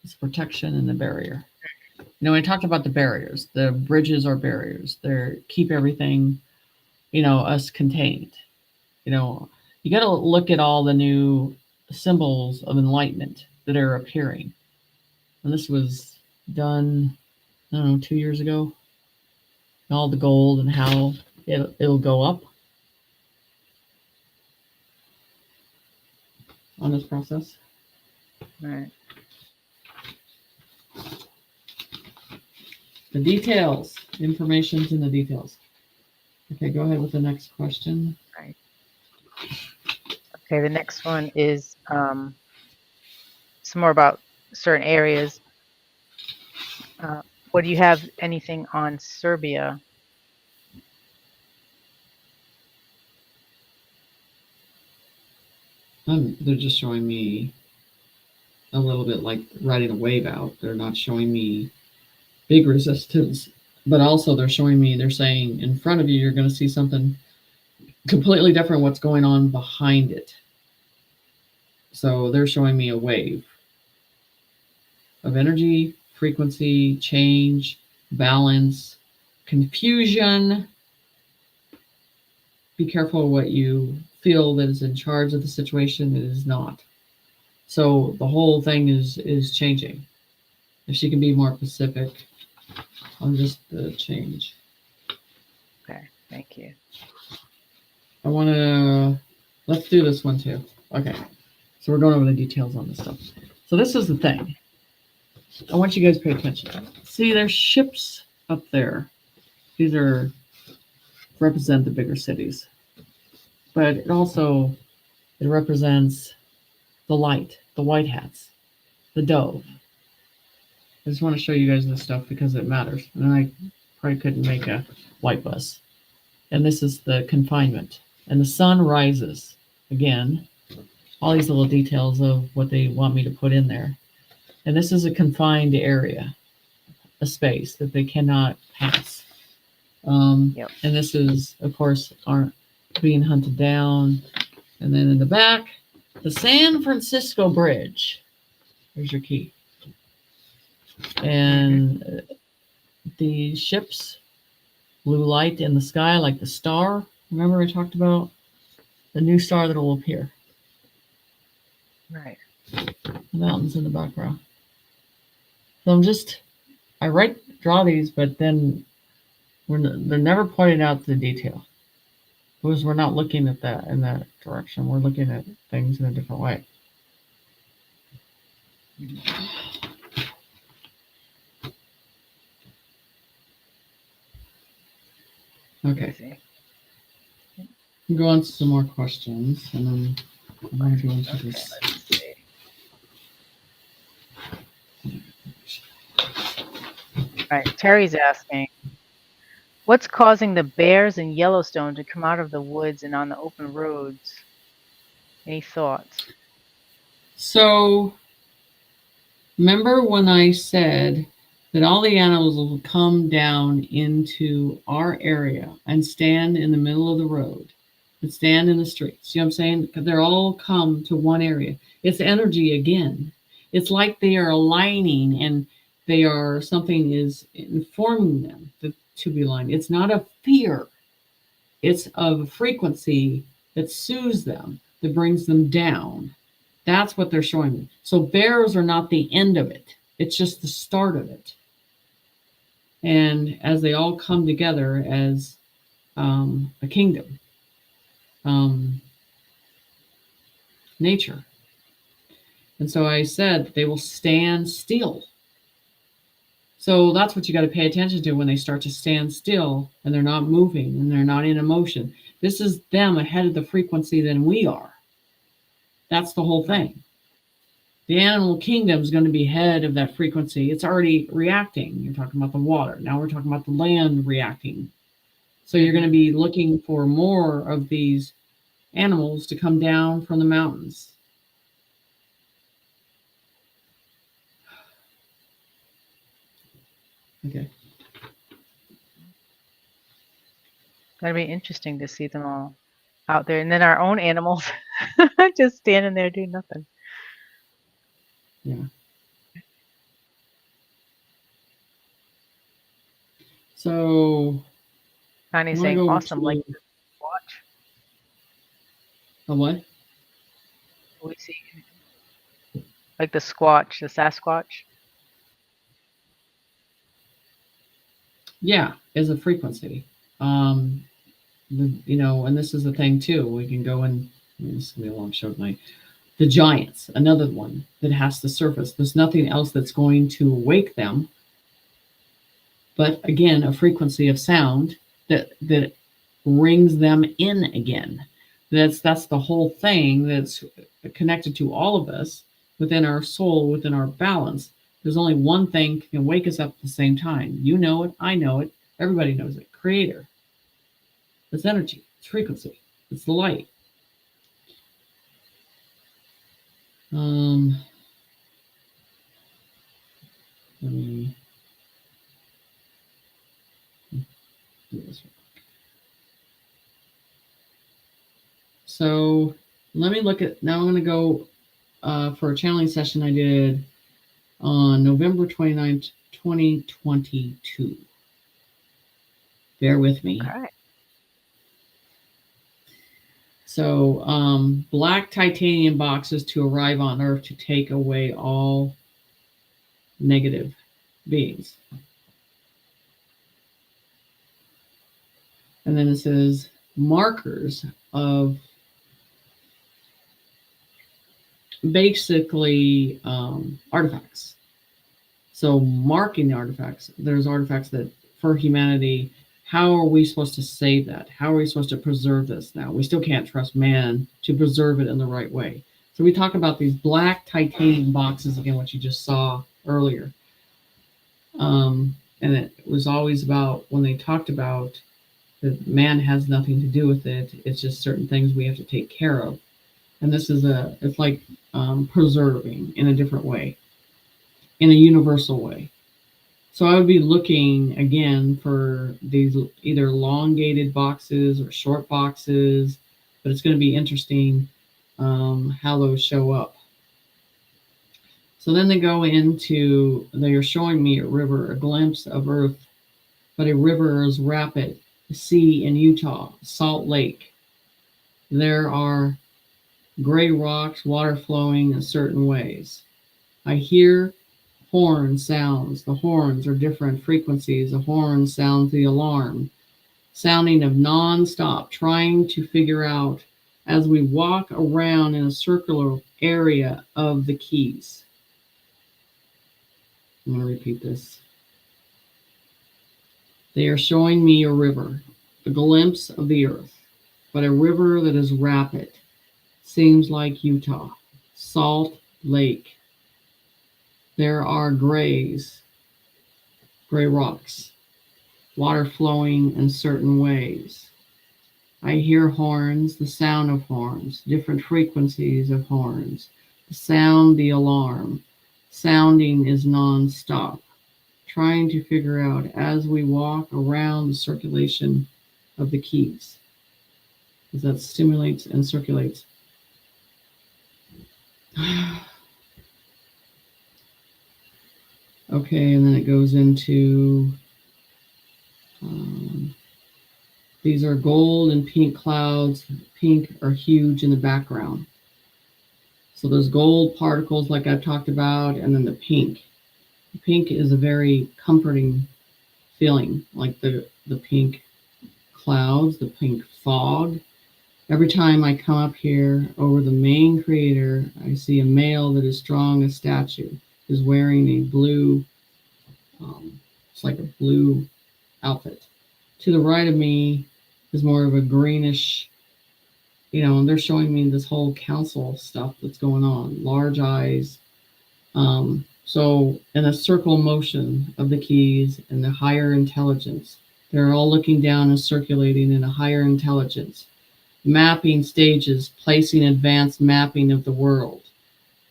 It's protection and the barrier. When I talked about the barriers, the bridges are barriers. They keep everything, us contained. You got to look at all the new symbols of enlightenment that are appearing. And this was done, I don't know, 2 years ago. All the gold and how it'll go up on this process. Right. The details. Information's in the details. Okay, go ahead with the next question. Right. Okay, the next one is some more about certain areas. What do you have anything on Serbia? They're just showing me a little bit like riding a wave out. They're not showing me big resistance, but also they're saying in front of you, you're going to see something completely different what's going on behind it. So they're showing me a wave of energy, frequency, change, balance, confusion. Be careful what you feel that is in charge of the situation. It is not. So the whole thing is changing. If she can be more specific on just the change. Okay, thank you. Let's do this one too. Okay, so we're going over the details on this stuff. So this is the thing. I want you guys to pay attention. See, there's ships up there. These represent the bigger cities. But it represents the light, the white hats, the dove. I just want to show you guys this stuff because it matters. And I probably couldn't make a white bus. And this is the confinement. And the sun rises. Again, all these little details of what they want me to put in there. And this is a confined area, a space that they cannot pass. Yep. And this is, of course, aren't being hunted down. And then in the back, the San Francisco Bridge. There's your key. And the ships, blue light in the sky like the star. Remember I talked about the new star that will appear. Right. The mountains in the background. So draw these, but then they're never pointed out the detail because we're not looking at that in that direction. We're looking at things in a different way. Okay. Go on to some more questions, and then I'm going to go into this. Let's see. All right, Terry's asking, what's causing the bears in Yellowstone to come out of the woods and on the open roads? Any thoughts? So, remember when I said that all the animals will come down into our area and stand in the middle of the road and stand in the streets? You know what I'm saying? Because they're all come to one area. It's energy again. It's like they are aligning and something is informing them to be aligned. It's not a fear. It's of a frequency that soothes them, that brings them down. That's what they're showing me. So bears are not the end of it. It's just the start of it. And as they all come together as a kingdom, nature. And so I said they will stand still. So that's what you got to pay attention to when they start to stand still and they're not moving and they're not in emotion. This is them ahead of the frequency than we are. That's the whole thing. The animal kingdom is going to be ahead of that frequency. It's already reacting. You're talking about the water. Now we're talking about the land reacting. So you're going to be looking for more of these animals to come down from the mountains. Okay. That'd be interesting to see them all out there. And then our own animals just standing there doing nothing. Yeah. So Connie's saying awesome, like the Squatch. A what? We see like the Squatch, the Sasquatch. Yeah, is a frequency. And this is the thing too. We can go in. This is gonna be a long show tonight. The giants, another one that has to surface. There's nothing else that's going to wake them, but again, a frequency of sound that rings them in again. That's the whole thing that's connected to all of us within our soul, within our balance. There's only one thing can wake us up at the same time. You know it, I know it, everybody knows it. Creator. It's energy, it's frequency, it's the light. Let me do this. So let me look at, now I'm going to go for a channeling session I did on November 29th, 2022. Bear with me. Okay. So black titanium boxes to arrive on Earth to take away all negative beings. And then it says markers of basically artifacts. So marking the artifacts, there's artifacts that for humanity, how are we supposed to save that? How are we supposed to preserve this now? We still can't trust man to preserve it in the right way. So we talk about these black titanium boxes, again, what you just saw earlier. And it was always about when they talked about that man has nothing to do with it. It's just certain things we have to take care of. And this is it's like preserving in a different way, in a universal way. So I would be looking again for these either elongated boxes or short boxes, but it's going to be interesting how those show up. So then they go into, they are showing me a river, a glimpse of Earth, but a river is rapid, a sea in Utah, Salt Lake. There are gray rocks, water flowing in certain ways. I hear horn sounds. The horns are different frequencies. The horn sounds the alarm, sounding of non-stop, trying to figure out as we walk around in a circular area of the keys. I'm going to repeat this. They are showing me a river, a glimpse of the earth, but a river that is rapid. Seems like Utah. Salt Lake. There are gray rocks, water flowing in certain ways. I hear horns, the sound of horns, different frequencies of horns. The sound, the alarm. Sounding is non-stop. Trying to figure out as we walk around the circulation of the keys. Because that stimulates and circulates. Okay, and then it goes into these are gold and pink clouds. Pink are huge in the background. So there's gold particles like I've talked about, and then the pink. The pink is a very comforting feeling, like the pink clouds, the pink fog. Every time I come up here over the main crater, I see a male that is strong as statue, is wearing a blue, it's like a blue outfit. To the right of me is more of a greenish, and they're showing me this whole council stuff that's going on, large eyes. So in a circle motion of the keys and the higher intelligence, they're all looking down and circulating in a higher intelligence, mapping stages, placing advanced mapping of the world,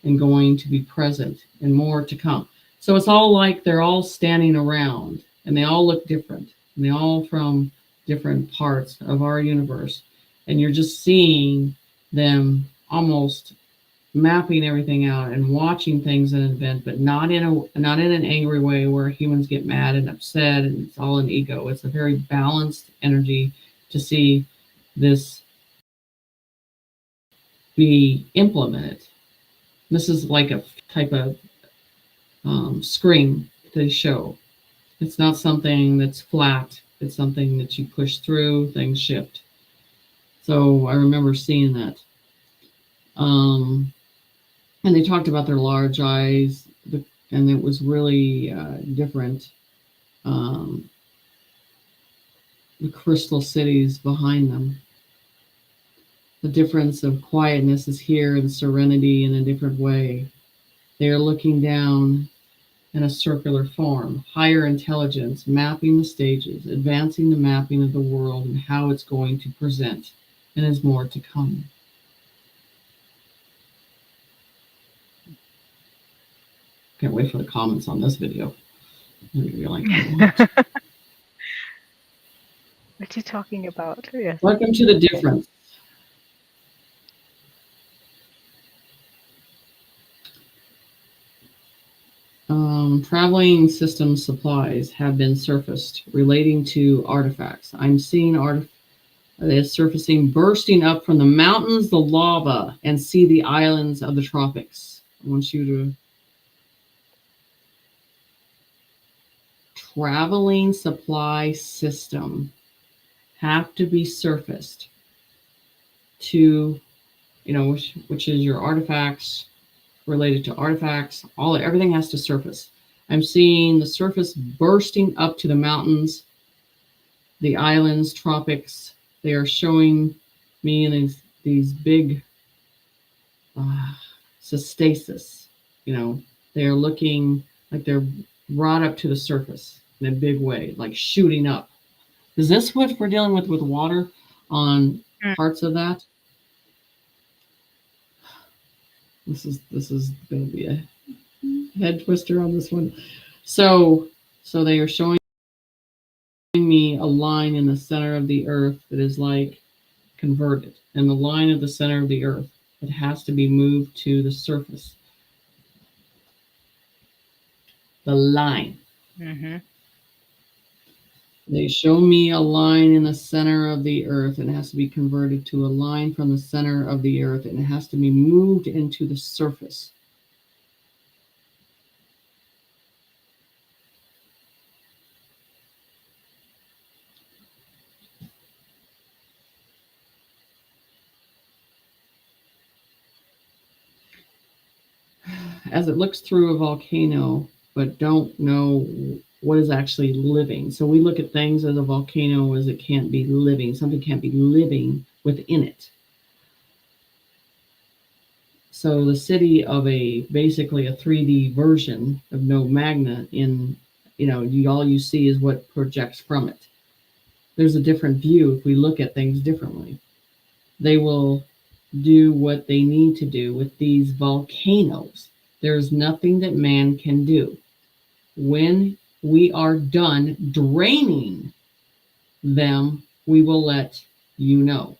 and going to be present and more to come. So it's all like they're all standing around, and they all look different, and they all from different parts of our universe, and you're just seeing them almost mapping everything out and watching things in an event, but not in an angry way where humans get mad and upset and it's all an ego. It's a very balanced energy to see this be implemented. This is like a type of screen they show. It's not something that's flat. It's something that you push through, things shift. So I remember seeing that. And they talked about their large eyes, and it was really different. The crystal cities behind them. The difference of quietness is here and serenity in a different way. They are looking down in a circular form, higher intelligence, mapping the stages, advancing the mapping of the world and how it's going to present, and there's more to come. Can't wait for the comments on this video. You're like, what? What you talking about? Yes. Welcome to the difference. Traveling system supplies have been surfaced relating to artifacts. I'm seeing they're surfacing, bursting up from the mountains, the lava, and see the islands of the tropics. I want you to traveling supply system have to be surfaced to, which is your artifacts, related to artifacts, everything has to surface. I'm seeing the surface bursting up to the mountains, the islands, tropics. They are showing me in these big stasis. They are looking like they're brought up to the surface in a big way, like shooting up. Is this what we're dealing with water on parts of that? This is going to be a head twister on this one. So they are showing me a line in the center of the earth that is like converted, and the line of the center of the earth, it has to be moved to the surface. The line. Mm-hmm. They show me a line in the center of the earth, and it has to be converted to a line from the center of the earth, and it has to be moved into the surface. as it looks through a volcano, but don't know what is actually living. So we look at things as a volcano as it can't be living. Something can't be living within it. So the city of a basically a 3D version of no magna in, all you see is what projects from it. There's a different view if we look at things differently. They will do what they need to do with these volcanoes. There's nothing that man can do. When we are done draining them, we will let you know.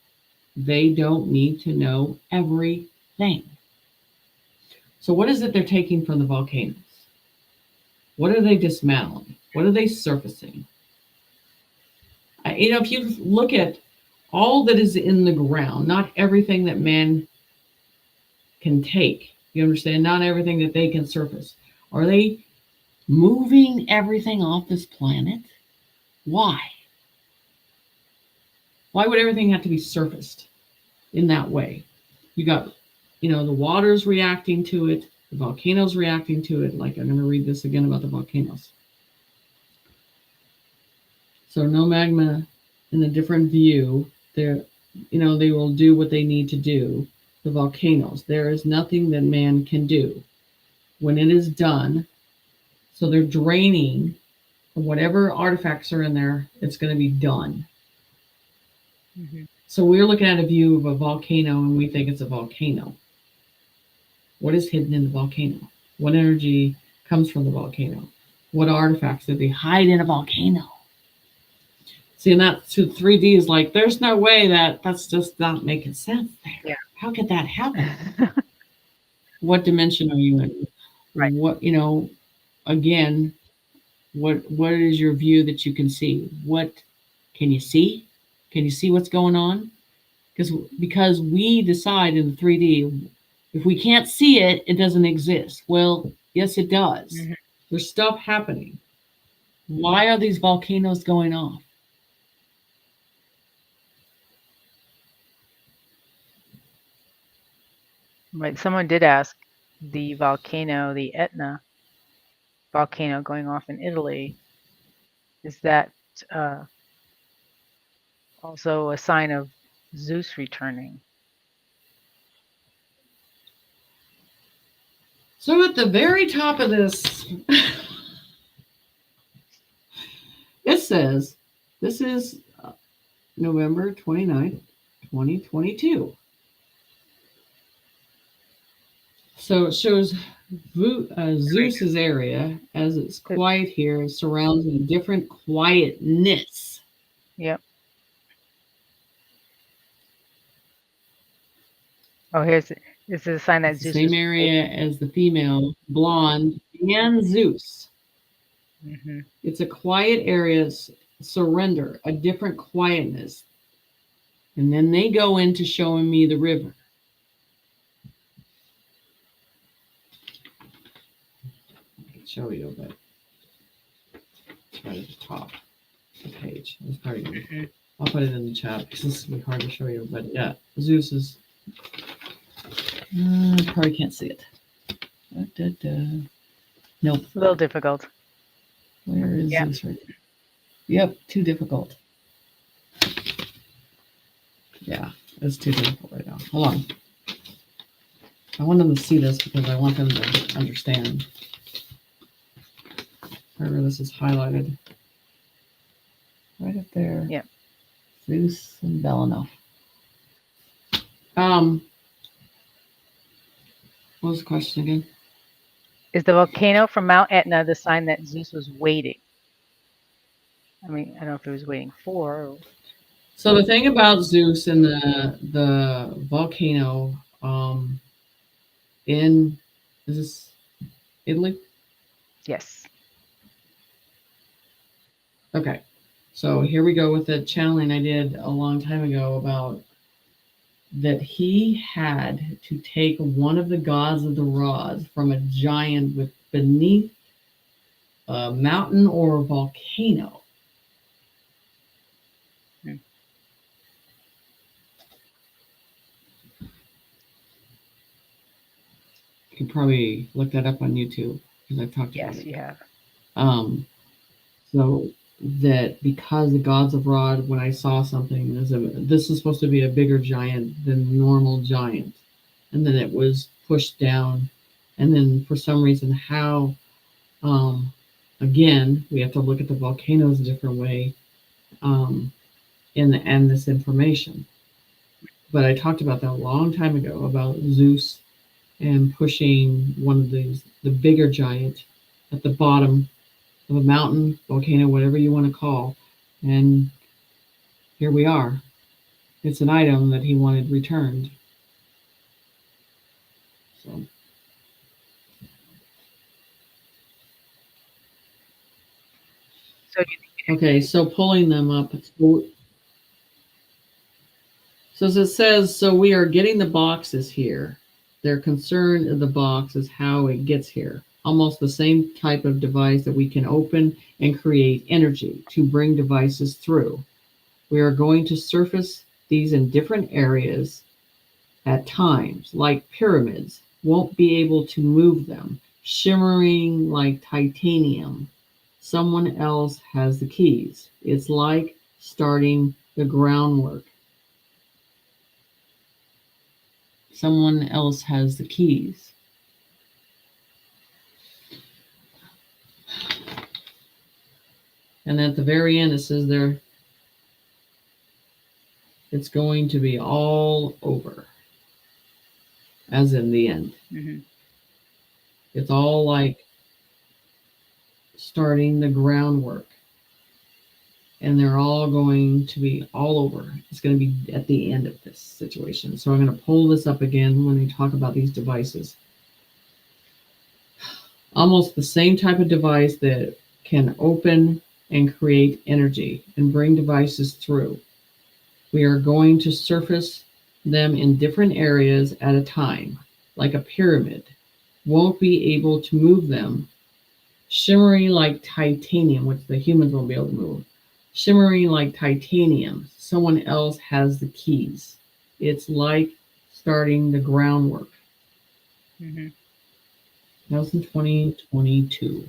They don't need to know everything. So, what is it they're taking from the volcanoes? What are they dismantling? What are they surfacing? If you look at all that is in the ground, not everything that man can take, you understand? Not everything that they can surface. Are they moving everything off this planet? Why? Why would everything have to be surfaced in that way? You got, the water's reacting to it, the volcanoes reacting to it. Like, I'm going to read this again about the volcanoes. So no magma in a different view. They will do what they need to do. The volcanoes. There is nothing that man can do. When it is done, so they're draining whatever artifacts are in there, it's going to be done. Mm-hmm. So we're looking at a view of a volcano and we think it's a volcano. What is hidden in the volcano? What energy comes from the volcano? What artifacts did they hide in a volcano? See, and that to 3D is like, there's no way that's just not making sense there. Yeah. How could that happen? What dimension are you in? Right. What, again, what is your view that you can see? What can you see? Can you see what's going on? Because we decide in the 3D, if we can't see it, it doesn't exist. Well, yes, it does. Mm-hmm. There's stuff happening. Why are these volcanoes going off? Right. Someone did ask the volcano, the Etna volcano going off in Italy, is that uh, also a sign of Zeus returning? So at the very top of this, it says, this is November 29th, 2022. So it shows Zeus's area as it's quiet here, surrounds in different quietness. Yep. Oh, this is a sign that It's the Zeus same is. area as the female, blonde, and Zeus. Mm-hmm. It's a quiet area, surrender, a different quietness. And then they go into showing me the river. I can show you, but it's right at the top of the page. Mm-hmm. I'll put it in the chat because this will be hard to show you. But yeah, Zeus is. Probably can't see it. Nope. A little difficult. Where is Zeus right there? Yep, too difficult. Yeah, it's too difficult right now. Hold on. I want them to see this because I want them to understand. Wherever this is highlighted. Right up there. Yep. Zeus and Belano. What was the question again? Is the volcano from Mount Etna the sign that Zeus was waiting? I mean, I don't know if he was waiting for. Or... So the thing about Zeus and the volcano in, is this Italy? Yes. Okay. So here we go with the channeling I did a long time ago about that he had to take one of the gods of the rods from a giant with beneath a mountain or a volcano. could probably look that up on YouTube because I've talked about Yes, it. you have. Um, so that because the gods of Rod, when I saw something, this is supposed to be a bigger giant than normal giant, and then it was pushed down, and then for some reason how, um, again we have to look at the volcanoes a different way, um, and this information. But I talked about that a long time ago about Zeus and pushing one of these, the bigger giant, at the bottom of a mountain, volcano, whatever you want to call. And here we are. It's an item that he wanted returned. So, So do you think okay, so pulling them up. So as it says, so we are getting the boxes here. Their concern of the box is how it gets here. Almost the same type of device that we can open and create energy to bring devices through. We are going to surface these in different areas at times, like pyramids, won't be able to move them, shimmering like titanium. Someone else has the keys. It's like starting the groundwork. Someone else has the keys. And at the very end, it says there, it's going to be all over, as in the end. It's all like starting the groundwork. And they're all going to be all over. It's going to be at the end of this situation. So I'm going to pull this up again when we talk about these devices. Almost the same type of device that can open and create energy and bring devices through. We are going to surface them in different areas at a time, like a pyramid. Won't be able to move them, shimmering like titanium, which the humans won't be able to move. Shimmering like titanium. Someone else has the keys. It's like starting the groundwork. Mm-hmm. That was in 2022.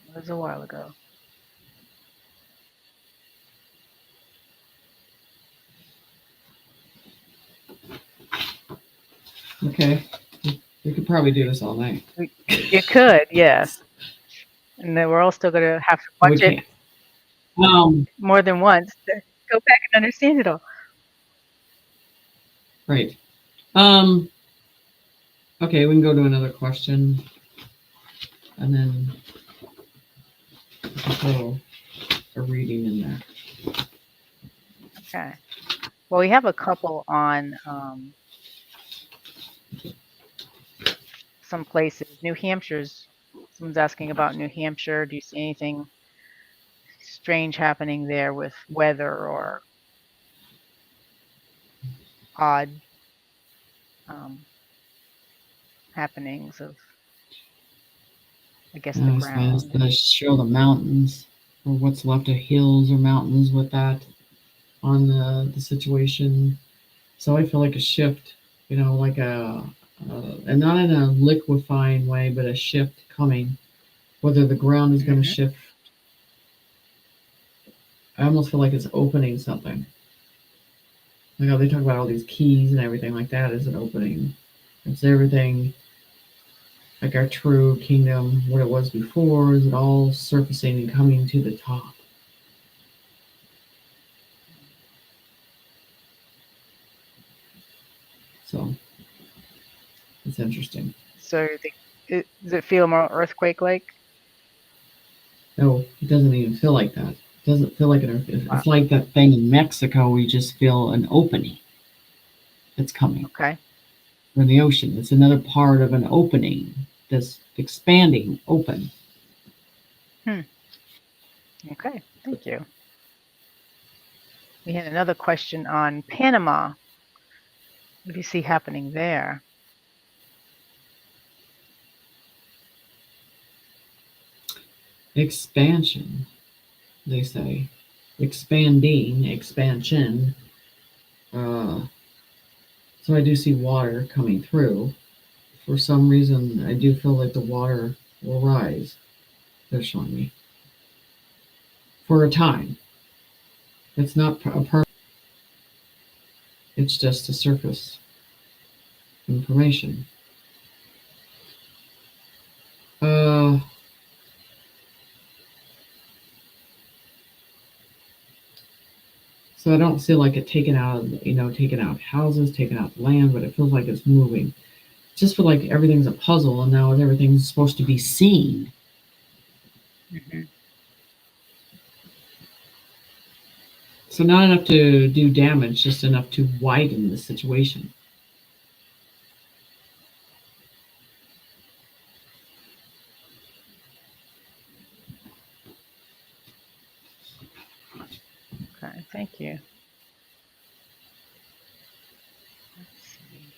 It was a while ago. Okay. We could probably do this all night. You could, yes. And then we're all still gonna have to But watch we it can't. more than once to go back and understand it all. Right. Okay, we can go to another question. And then throw a reading in there. Okay. Well, we have a couple on some places. New Hampshire's. Someone's asking about New Hampshire. Do you see anything strange happening there with weather or odd happenings of, I guess, the I was ground? going to show the mountains or what's left of hills or mountains with that on the situation. So I feel like a shift, like and not in a liquefying way, but a shift coming. Whether the ground is going to shift, I almost feel like it's opening something. Like how they talk about all these keys and everything like that is an opening. It's everything like our true kingdom, what it was before, is it all surfacing and coming to the top. So it's interesting. So you think, does it feel more earthquake-like? No, it doesn't even feel like that. It doesn't feel like an earth. Wow. It's like that thing in Mexico. We just feel an opening that's coming Okay. from the ocean. It's another part of an opening that's expanding, open. Okay. Thank you. We had another question on Panama. What do you see happening there? Expansion, they say. expanding, expansion. Uh, so I do see water coming through. For some reason, I do feel like the water will rise. They're showing me for a time. It's not a permanent. It's just a surface information. Uh, so I don't see like it taken out, taking out houses, taking out land, but it feels like it's moving. Just feel like everything's a puzzle, and now everything's supposed to be seen. Hmm. So not enough to do damage, just enough to widen the situation. Okay, thank you. Let's see.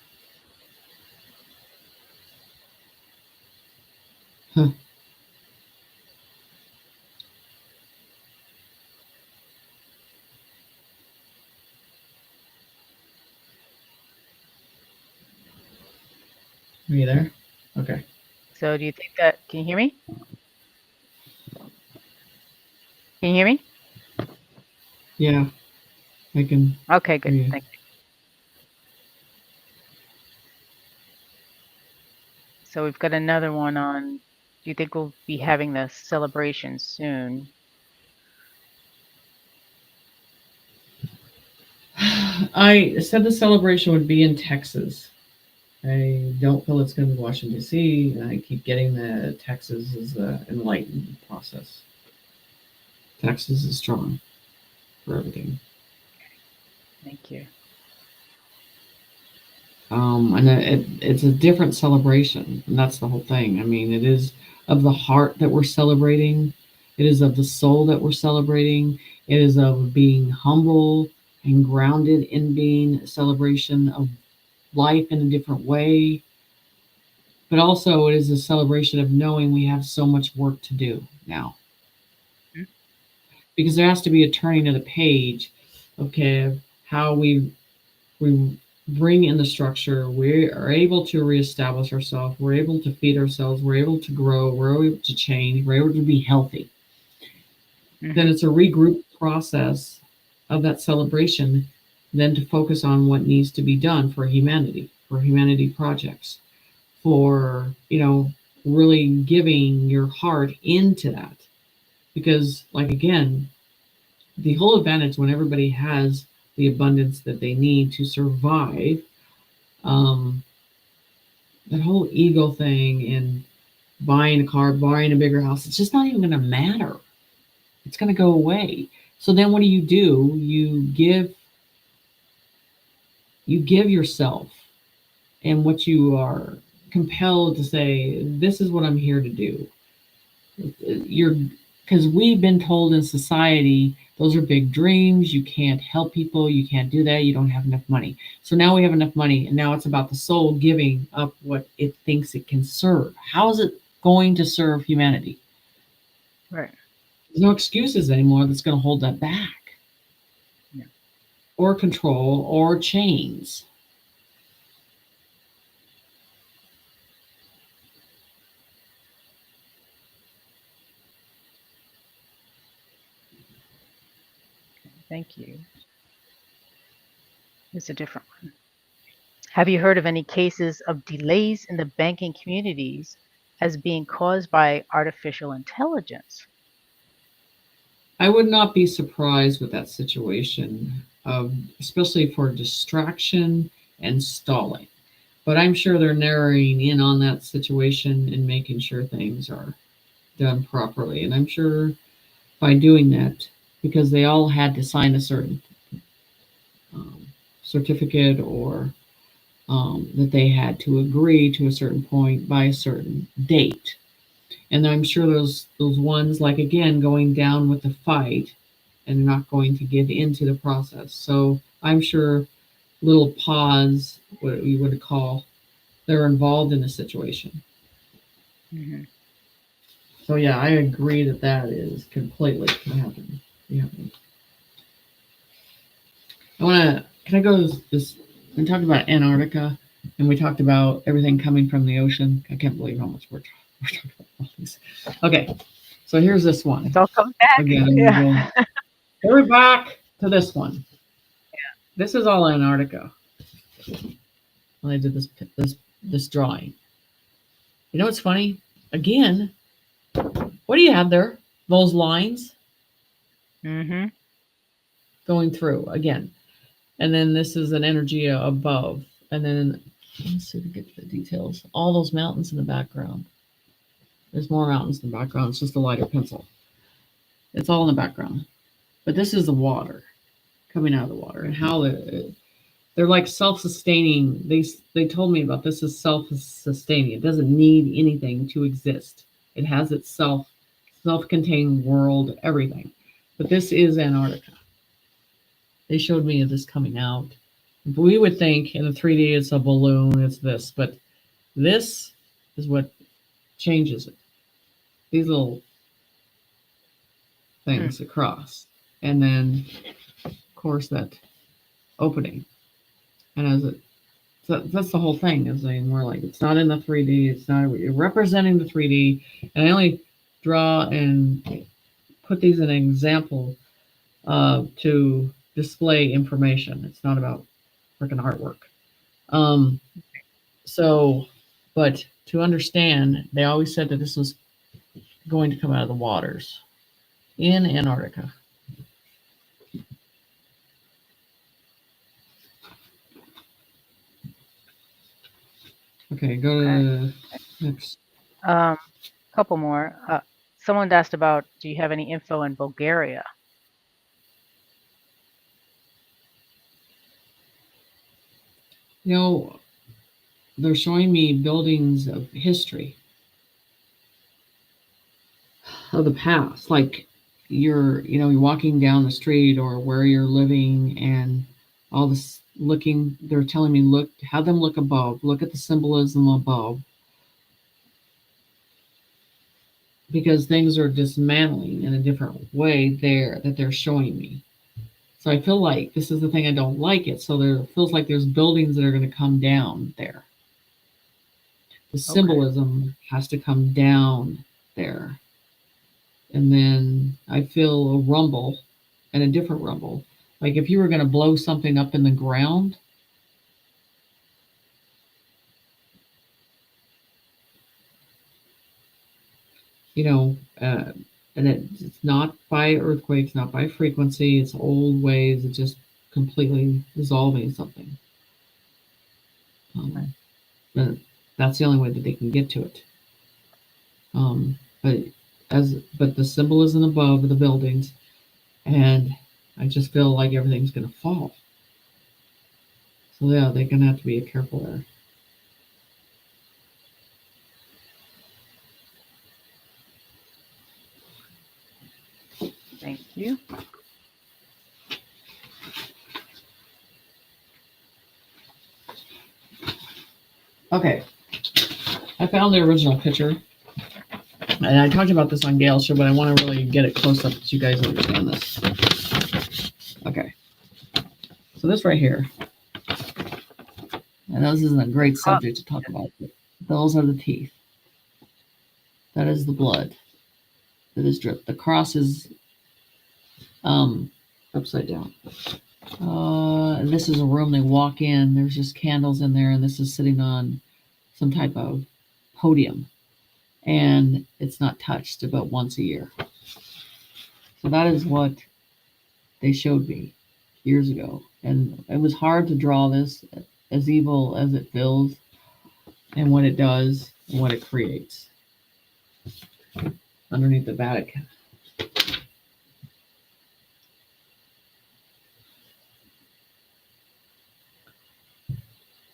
Huh. Are you there? Okay. So do you think that, can you hear me? Can you hear me? Yeah, I can Okay, hear good. you. Thank you. So we've got another one on, do you think we'll be having the celebration soon? I said the celebration would be in Texas. I don't feel it's going to be Washington D.C. And I keep getting that Texas is the enlightened process. Texas is strong for everything. Thank you. And it's a different celebration, and that's the whole thing. I mean, it is of the heart that we're celebrating. It is of the soul that we're celebrating. It is of being humble and grounded in being a celebration of life in a different way. But also, it is a celebration of knowing we have so much work to do now, Mm. because there has to be a turning of the page. Okay, of how we bring in the structure, we are able to reestablish ourselves, we're able to feed ourselves, we're able to grow, we're able to change, we're able to be healthy. Then Hmm. it's a regroup process of that celebration, then to focus on what needs to be done for humanity projects, for, really giving your heart into that. Because, like, again, the whole advantage when everybody has the abundance that they need to survive, um, that whole ego thing and buying a car, buying a bigger house, it's just not even going to matter. It's going to go away. So then what do? You give yourself, and what you are compelled to say, this is what I'm here to do. You're Because we've been told in society those are big dreams, you can't help people, you can't do that, you don't have enough money. So now we have enough money, and now it's about the soul giving up what it thinks it can serve. How is it going to serve humanity? Right. There's no excuses anymore that's going to hold that back, Yeah. or control, or chains. Thank you. Here's a different one. Have you heard of any cases of delays in the banking communities as being caused by artificial intelligence? I would not be surprised with that situation, especially for distraction and stalling. But I'm sure they're narrowing in on that situation and making sure things are done properly. And I'm sure by doing that, because they all had to sign a certain um, certificate, or that they had to agree to a certain point by a certain date. And I'm sure those ones, like, again, going down with the fight and not going to give into the process. So I'm sure little pause, what you would call, they're involved in the situation. Hmm. So yeah, I agree that that is completely happening. Can I go to this? We talked about Antarctica, and we talked about everything coming from the ocean. I can't believe how much we're talking about all these. Okay, so here's this It's one. all coming back. Again, I'm going to Yeah. go. We're back to this one. This is all Antarctica. When I did this drawing. You know what's funny? Again, what do you have there? Those lines Mhm. going through again. And then this is an energy above. And then let's see if we get the details. All those mountains in the background. There's more mountains in the background. It's just a lighter pencil. It's all in the background. But this is the water coming out of the water and how they're like self-sustaining. They told me about this is self-sustaining. It doesn't need anything to exist. It has itself, self-contained world, everything. But this is Antarctica. They showed me this coming out. We would think in the 3D it's a balloon, it's this, but this is what changes it. These little Hmm. things across, and then of course that opening, and as it so that's the whole thing. Is saying more like it's not in the 3D. It's not you're representing the 3D, and I only draw and put these in an example to display information. It's not about freaking artwork. Um, so, but to understand, they always said that this was going to come out of the waters in Antarctica. Okay, go Okay. to next. Couple more. Someone asked about, do you have any info in Bulgaria? You know, they're showing me buildings of history of the past, like you're walking down the street or where you're living, and all this looking. They're telling me have them look above, look at the symbolism above, because things are dismantling in a different way there that they're showing me. So I feel like this is the thing I don't like it. So there feels like there's buildings that are going to come down there. The Okay. symbolism has to come down there. And then I feel a rumble and a different rumble. Like if you were going to blow something up in the ground, you know, and it's not by earthquakes, not by frequency, it's old waves, it's just completely dissolving something. Right. And that's the only way that they can get to it. But but the symbolism above the buildings, and I just feel like everything's going to fall. So yeah, they're going to have to be careful there. Thank you. Okay, I found the original picture, and I talked about this on Gail's show, but I want to really get it close up so you guys understand this. Okay, so this right here, and this isn't a great Oh, subject to talk about, but those are the teeth. That is the blood that is dripped. The cross is upside down. This is a room they walk in. There's just candles in there, and this is sitting on some type of podium, and it's not touched about once a year. So that is what they showed me years ago, and it was hard to draw this as evil as it feels, and what it does, and what it creates underneath the Vatican.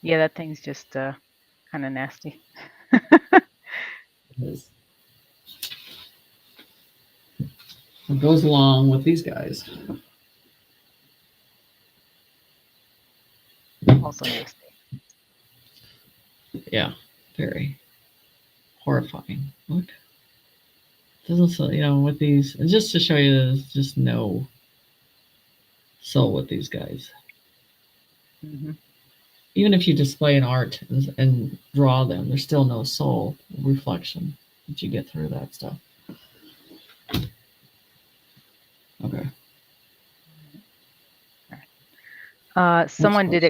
yeah, that thing's just kind of nasty. It goes along with these guys. Also nasty. Yeah, very horrifying. What doesn't with these, and just to show you, there's just no soul with these guys. Mhm. Even if you display an art and draw them, there's still no soul reflection that you get through that stuff. Okay. What's Someone did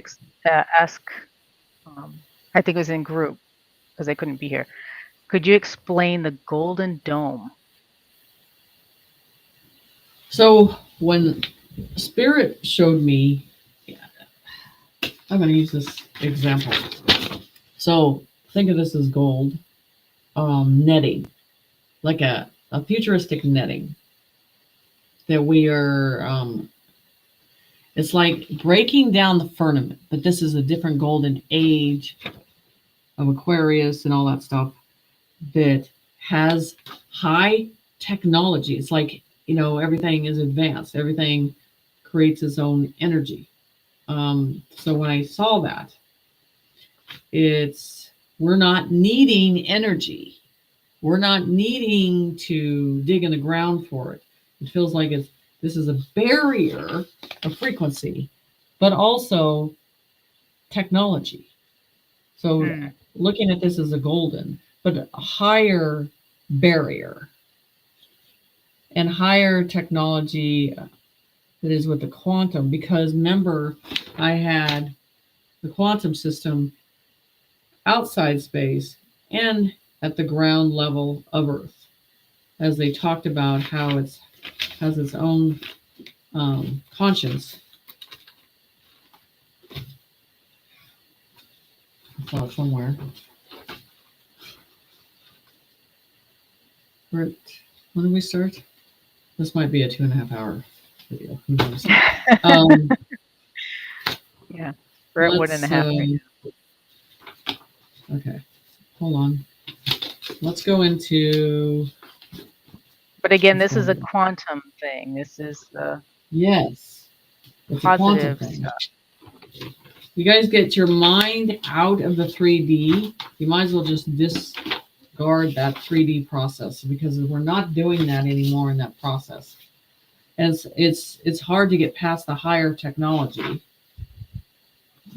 ask, I think it was in group because they couldn't be here. Could you explain the golden dome? so when Spirit showed me, I'm going to use this example. So think of this as gold netting, like a futuristic netting that we are. It's like breaking down the firmament, but this is a different golden age of Aquarius and all that stuff that has high technology. It's like, everything is advanced, everything creates its own energy. So when I saw that, we're not needing energy. We're not needing to dig in the ground for it. It feels like this is a barrier of frequency, but also technology. So Hmm. looking at this as a golden, but a higher barrier and higher technology that is with the quantum. Because remember, I had the quantum system outside space and at the ground level of Earth, as they talked about how it has its own conscience. I saw it somewhere. When did we start? This might be a 2.5 hour video. Who knows? Yeah, we're at one and Let's. a half right Okay, hold on. Let's go into. now. But again, this is a quantum thing. This is the Yes, it's a quantum positive thing. stuff. You guys get your mind out of the 3D. You might as well just discard that 3D process, because we're not doing that anymore in that process. And it's hard to get past the higher technology.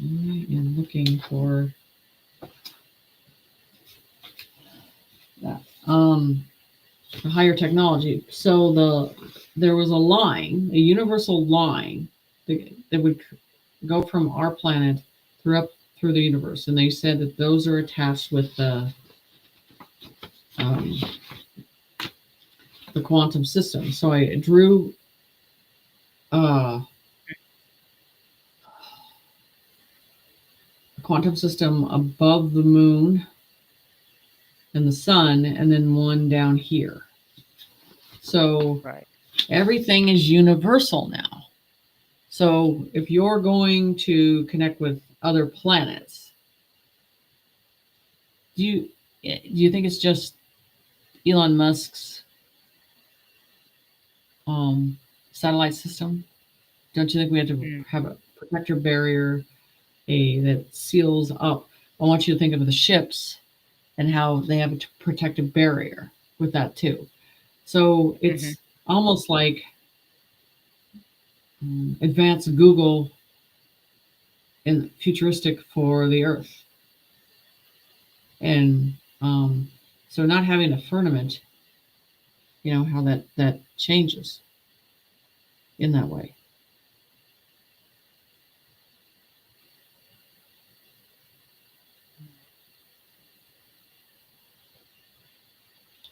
I am looking for that. The higher technology. So there was a line, a universal line that would go from our planet through the universe, and they said that those are attached with um, the quantum system. So I drew a quantum system above the moon and the sun, and then one down here. So Right. everything is universal now. So if you're going to connect with other planets, do you think it's just Elon Musk's satellite system? Don't you think we have to have a protector barrier, that seals up? I want you to think of the ships and how they have a protective barrier with that too. So it's almost like advanced Google and futuristic for the Earth. And so not having a firmament, how that changes in that way.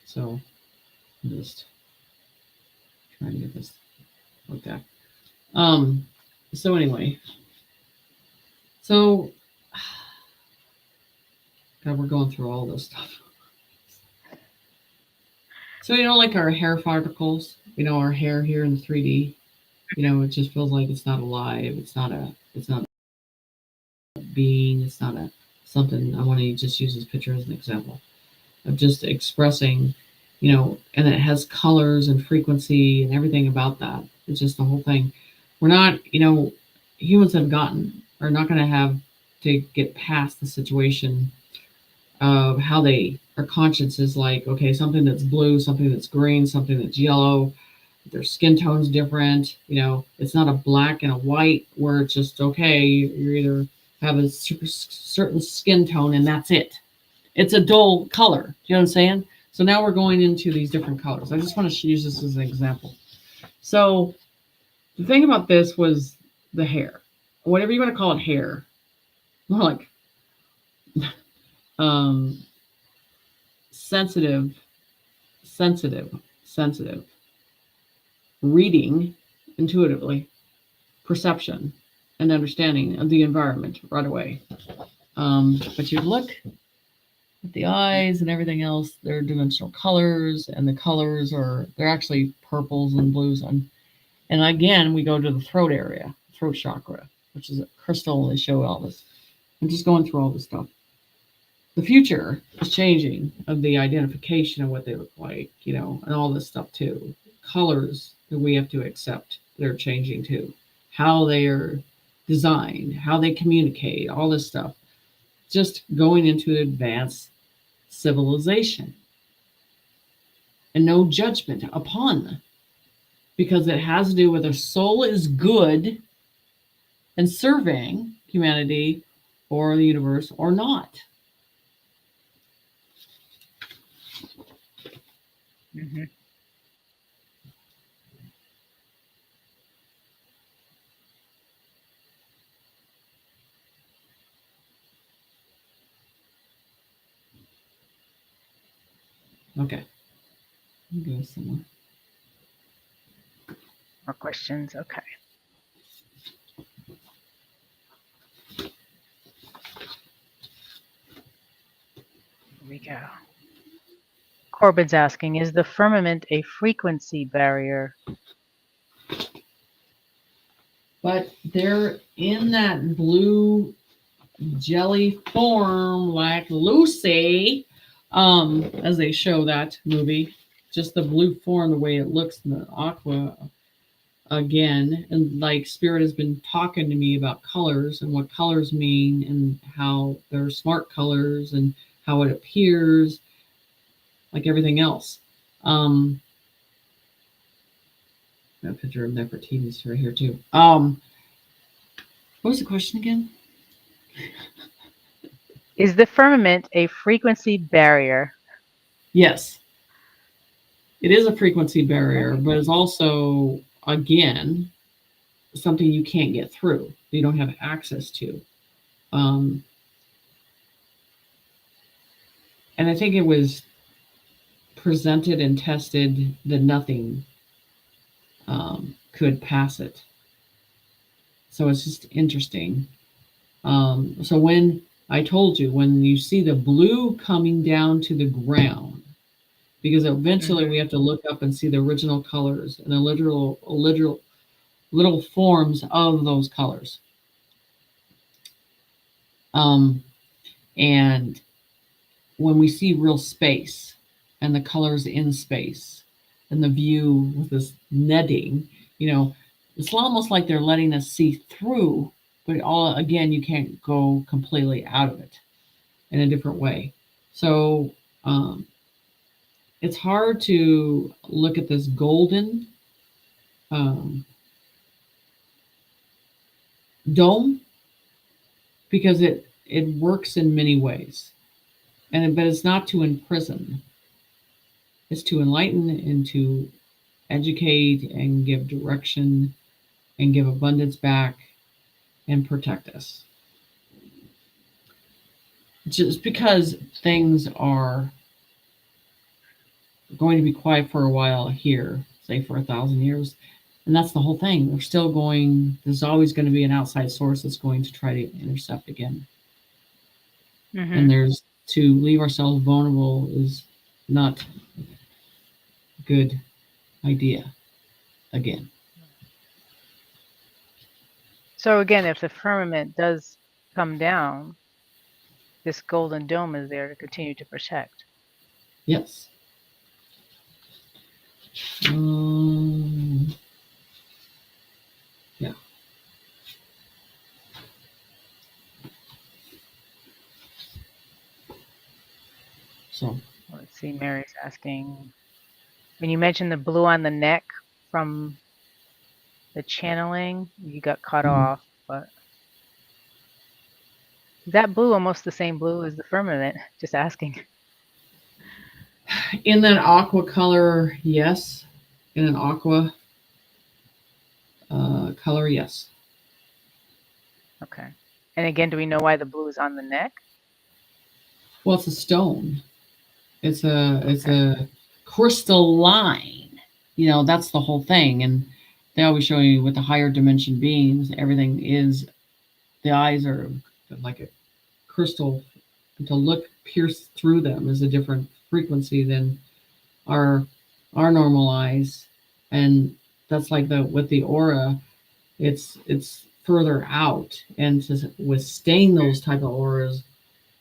So I'm just trying to get this looked at. So anyway, so God, we're going through all this stuff. So like our hair particles, our hair here in the 3D, it just feels like it's not alive. It's not a being. It's not a something. I want to just use this picture as an example of just expressing, and it has colors and frequency and everything about that. It's just the whole thing. We're not, humans are not going to have to get past the situation of how our conscience is like, okay, something that's blue, something that's green, something that's yellow, their skin tone's different. It's not a black and a white where it's just okay. You either have a certain skin tone and that's it. It's a dull color. Do you know what I'm saying? So now we're going into these different colors. I just want to use this as an example. So the thing about this was the hair, whatever you want to call it, hair, more like um, sensitive, sensitive, sensitive, reading intuitively, perception, and understanding of the environment right away. But you look at the eyes and everything else, they're dimensional colors, and the colors they're actually purples and blues. And again, we go to the throat area, throat chakra, which is a crystal. They show all this. I'm just going through all this stuff. The future is changing of the identification of what they look like, and all this stuff too. Colors that we have to accept, they're changing too. How they are designed, how they communicate, all this stuff. Just going into advanced civilization. And no judgment upon, because it has to do with their soul is good and serving humanity or the universe or not. Mm-hmm. Okay. Go somewhere. More questions? Okay. Here we go. Corbin's asking, is the firmament a frequency barrier? But they're in that blue jelly form like Lucy, as they show that movie. Just the blue form, the way it looks in the aqua again. And like Spirit has been talking to me about colors and what colors mean and how they're smart colors and how it appears, like everything else. A picture of Nefertiti's right here too. What was the question again? Is the firmament a frequency barrier? Yes, it is a frequency barrier, but it's also, again, something you can't get through, you don't have access to. And I think it was presented and tested that nothing could pass it. So it's just interesting. So when I told you, when you see the blue coming down to the ground, because eventually we have to look up and see the original colors and the literal little forms of those colors. And when we see real space and the colors in space and the view with this netting, it's almost like they're letting us see through, but all again, you can't go completely out of it in a different way. So it's hard to look at this golden dome because it works in many ways, but it's not to imprison. It's to enlighten and to educate and give direction and give abundance back and protect us. Just because things are going to be quiet for a while here, say for 1,000 years, and that's the whole thing. We're still going, there's always going to be an outside source that's going to try to intercept again. And there's to leave ourselves vulnerable is not a good idea again. So again, if the firmament does come down, this golden dome is there to continue to protect. Yes. Yeah. So let's see, Mary's asking, when you mentioned the blue on the neck, from the channeling. You got cut Mhm. off, but is that blue almost the same blue as the firmament? Just asking. In that aqua color, yes. In an aqua color, yes. Okay. And again, do we know why the blue is on the neck? Well, it's a stone. It's Okay. a crystalline. That's the whole thing. And they always show you with the higher dimension beings, everything is the eyes are like a crystal. To look pierce through them is a different frequency than our our normal eyes, and that's like the with the aura. It's further out, and to withstand those type of auras,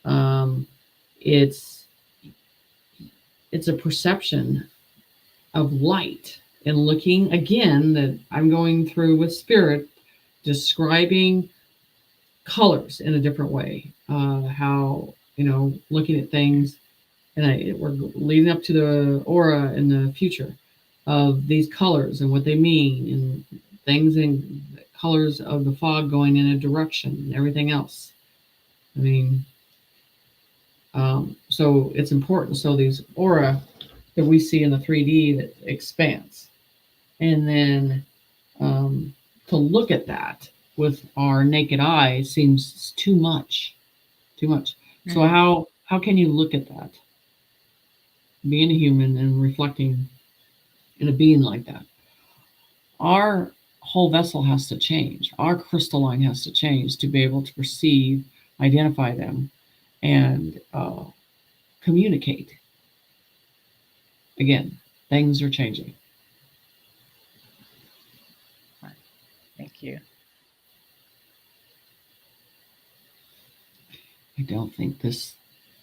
um, it's it's a perception of light and looking again that I'm going through with spirit, describing colors in a different way. How looking at things, and we're leading up to the aura in the future of these colors and what they mean, and things in colors of the fog going in a direction and everything else. I mean, so it's important. So these aura that we see in the 3D that expands, and then um, to look at that with our naked eye seems too much, too much. So Mm-hmm. how can you look at that, being a human and reflecting in a being like that? Our whole vessel has to change. Our crystalline has to change to be able to perceive, identify them, and communicate. Again, things are changing. Thank you. I don't think this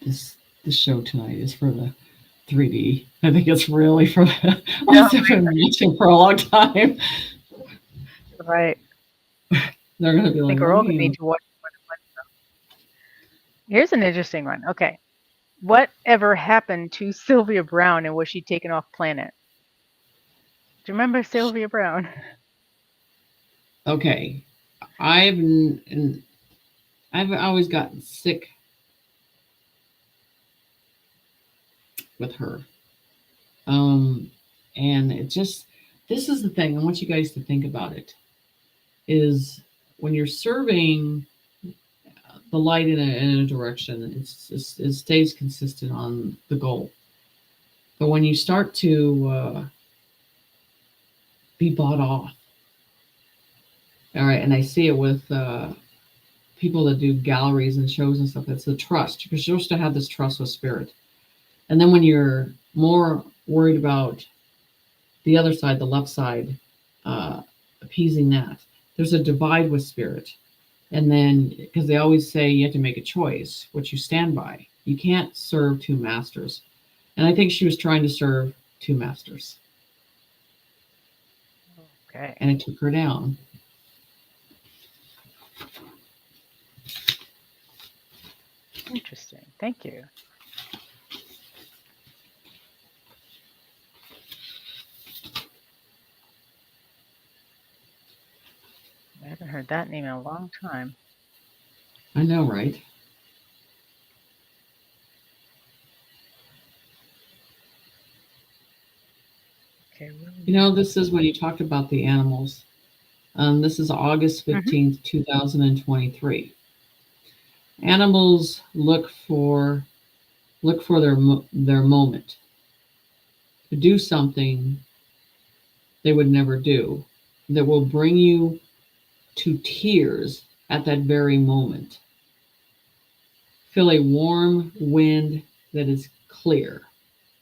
this show tonight is for the 3D. I think it's really for the No, us who've been watching for a long time. right. They're going to be I like, think we're let all going to me. need to watch more than one. Here's an interesting one. Okay. Whatever happened to Sylvia Brown and was she taken off planet? Do you remember Sylvia Brown? Okay, I've I've always gotten sick with her. Um, and it just this is the thing. I want you guys to think about it. Is when you're serving the light in a direction, it stays consistent on the goal. But when you start to be bought off, all right, and I see it with people that do galleries and shows and stuff. It's the trust. You're supposed to have this trust with spirit, and then when you're more worried about the other side, the left side, uh, appeasing that, there's a divide with spirit. And then, because they always say you have to make a choice, which you stand by. You can't serve two masters. And I think she was trying to serve two masters, Okay. and it took her down. Interesting. Thank you. I haven't heard that name in a long time. I know, right? Okay. This is when you talked about the animals. This is August Mm-hmm. 15th, 2023. Animals look for their moment to do something they would never do, that will bring you to tears at that very moment. Feel a warm wind that is clear,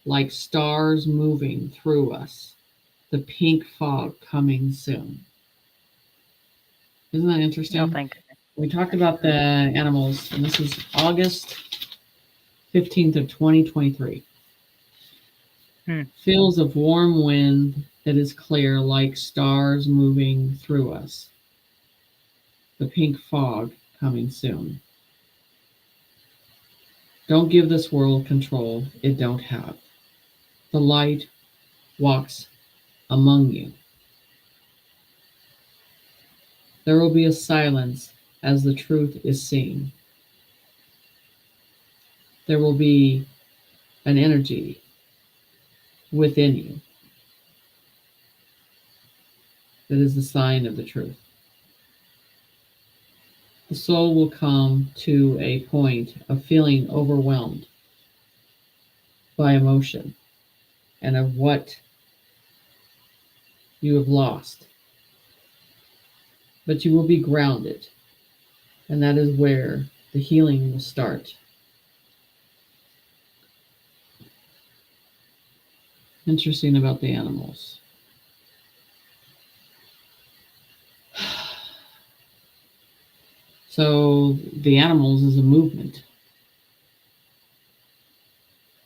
like stars moving through us. The pink fog coming soon. Isn't that Oh, interesting? thank goodness. We talked about the animals, and this is August 15th of 2023. Hmm. Feels of warm wind that is clear, like stars moving through us. The pink fog coming soon. Don't give this world control it don't have. The light walks among you. There will be a silence as the truth is seen. There will be an energy within you that is the sign of the truth. The soul will come to a point of feeling overwhelmed by emotion and of what you have lost. But you will be grounded, and that is where the healing will start. Interesting about the animals. So, the animals is a movement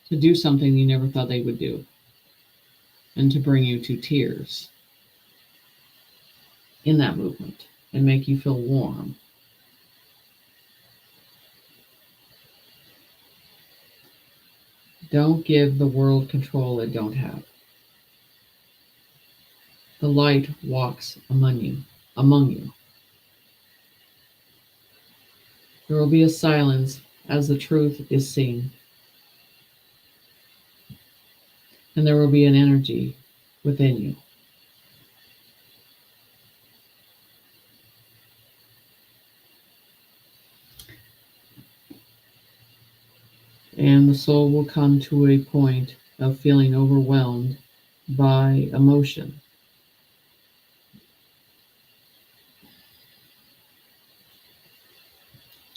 to do something you never thought they would do, and to bring you to tears in that movement and make you feel warm. Don't give the world control it don't have. The light walks among you, among you. There will be a silence as the truth is seen. And there will be an energy within you. And the soul will come to a point of feeling overwhelmed by emotion.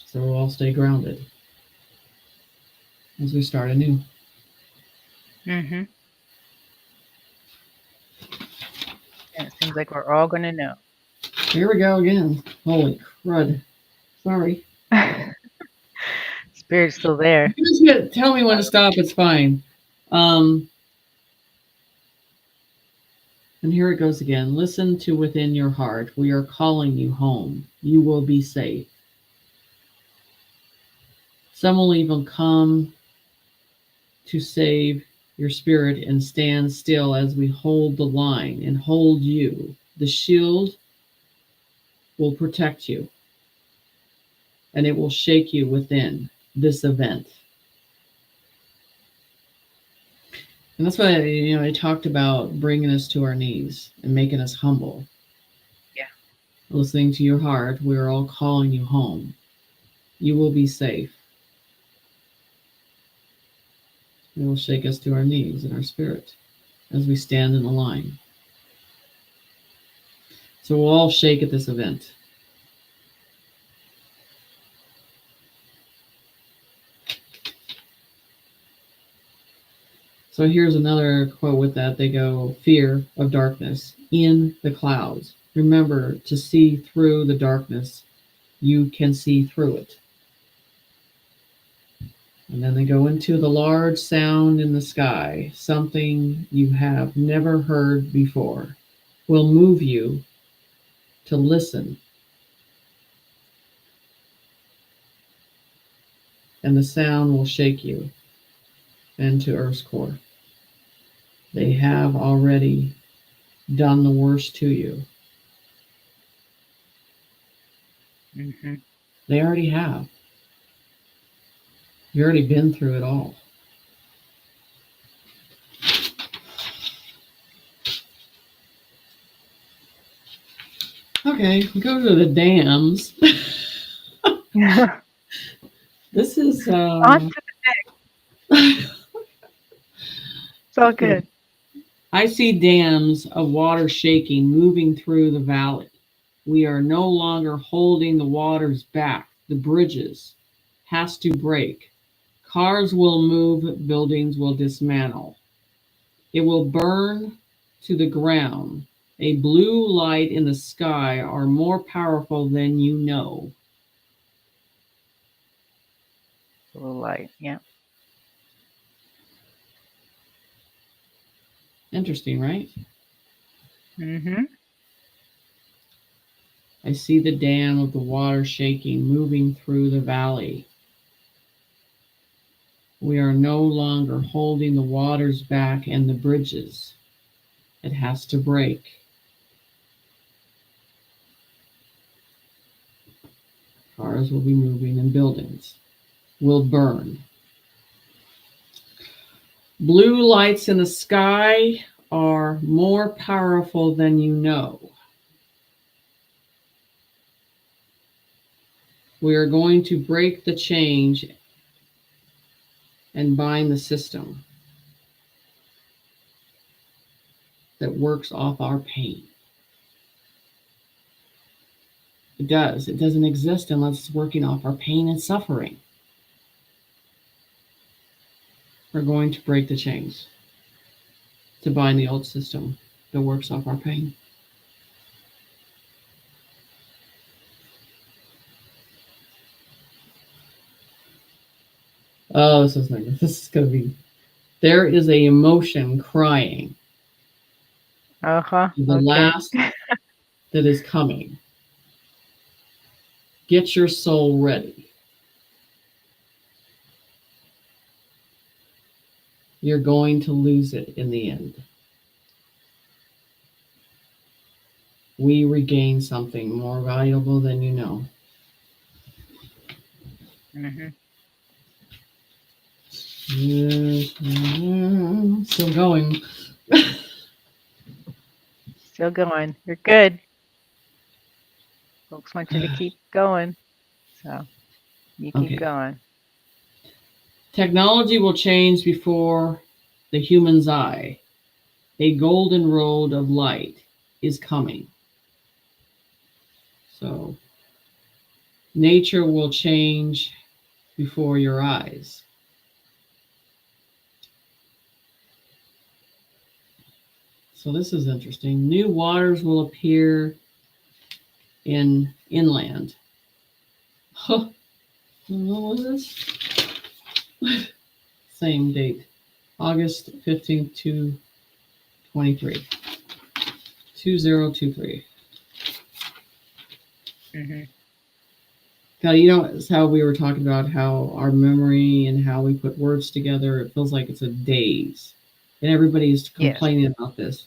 So we'll all stay grounded as we start anew. Mm-hmm. And it seems like we're all going to know. Here we go again. Holy crud. Sorry. Spirit's still there. Just tell me when to stop. It's fine. And here it goes again. Listen to within your heart. We are calling you home. You will be safe. Some will even come to save your spirit and stand still as we hold the line and hold you. The shield will protect you, and it will shake you within this event. And that's why, I talked about bringing us to our knees and making us humble. Yeah. Listening to your heart, we're all calling you home. You will be safe. It will shake us to our knees in our spirit as we stand in the line. So we'll all shake at this event. So here's another quote with that. They go, fear of darkness in the clouds. Remember to see through the darkness. You can see through it. And then they go into the large sound in the sky, something you have never heard before, will move you to listen. And the sound will shake you into Earth's core. They have already done the worst to you. Mm-hmm. They already have. You've already been through it all. Okay, we go to the dams. This is On to the next. It's all good. I see dams of water shaking, moving through the valley. We are no longer holding the waters back. The bridges has to break. Cars will move, buildings will dismantle. It will burn to the ground. A blue light in the sky are more powerful than you know. Blue light. Yeah. Interesting, right? Mm-hmm. I see the dam of the water shaking, moving through the valley. We are no longer holding the waters back and the bridges. It has to break. Cars will be moving and buildings will burn. Blue lights in the sky are more powerful than you know. We are going to break the change and bind the system that works off our pain. It does. It doesn't exist unless it's working off our pain and suffering. We're going to break the chains to bind the old system that works off our pain. Oh, this is nice. This is going to be. There is a emotion crying. The Okay. last that is coming. Get your soul ready. You're going to lose it in the end. We regain something more valuable than you know. Mhm. Still going. Still going. You're good. Folks want you to keep going. So you keep Okay. going. Technology will change before the human's eye. A golden road of light is coming. So nature will change before your eyes. So this is interesting. New waters will appear in inland. Huh. What was this? Same date. August 15th to 23. 2023. Mhm. Now, you know, it's how we were talking about how our memory and how we put words together, it feels like it's a daze. And everybody's Yes. complaining about this.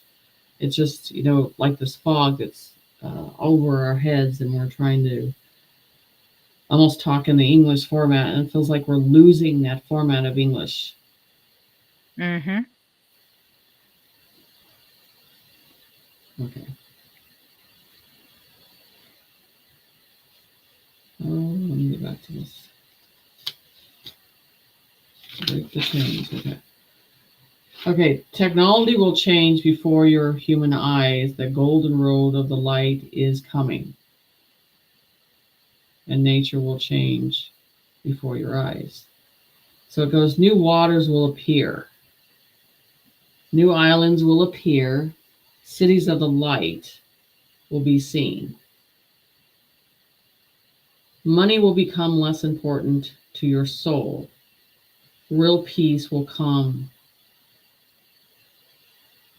It's just, you know, like this fog that's over our heads, and we're trying to almost talk in the English format, and it feels like we're losing that format of English. Mhm. Okay. Oh, let me get back to this. Break the chains. Okay. Okay, technology will change before your human eyes. The golden road of the light is coming, and nature will change before your eyes. So it goes, new waters will appear, new islands will appear, cities of the light will be seen. Money will become less important to your soul. Real peace will come,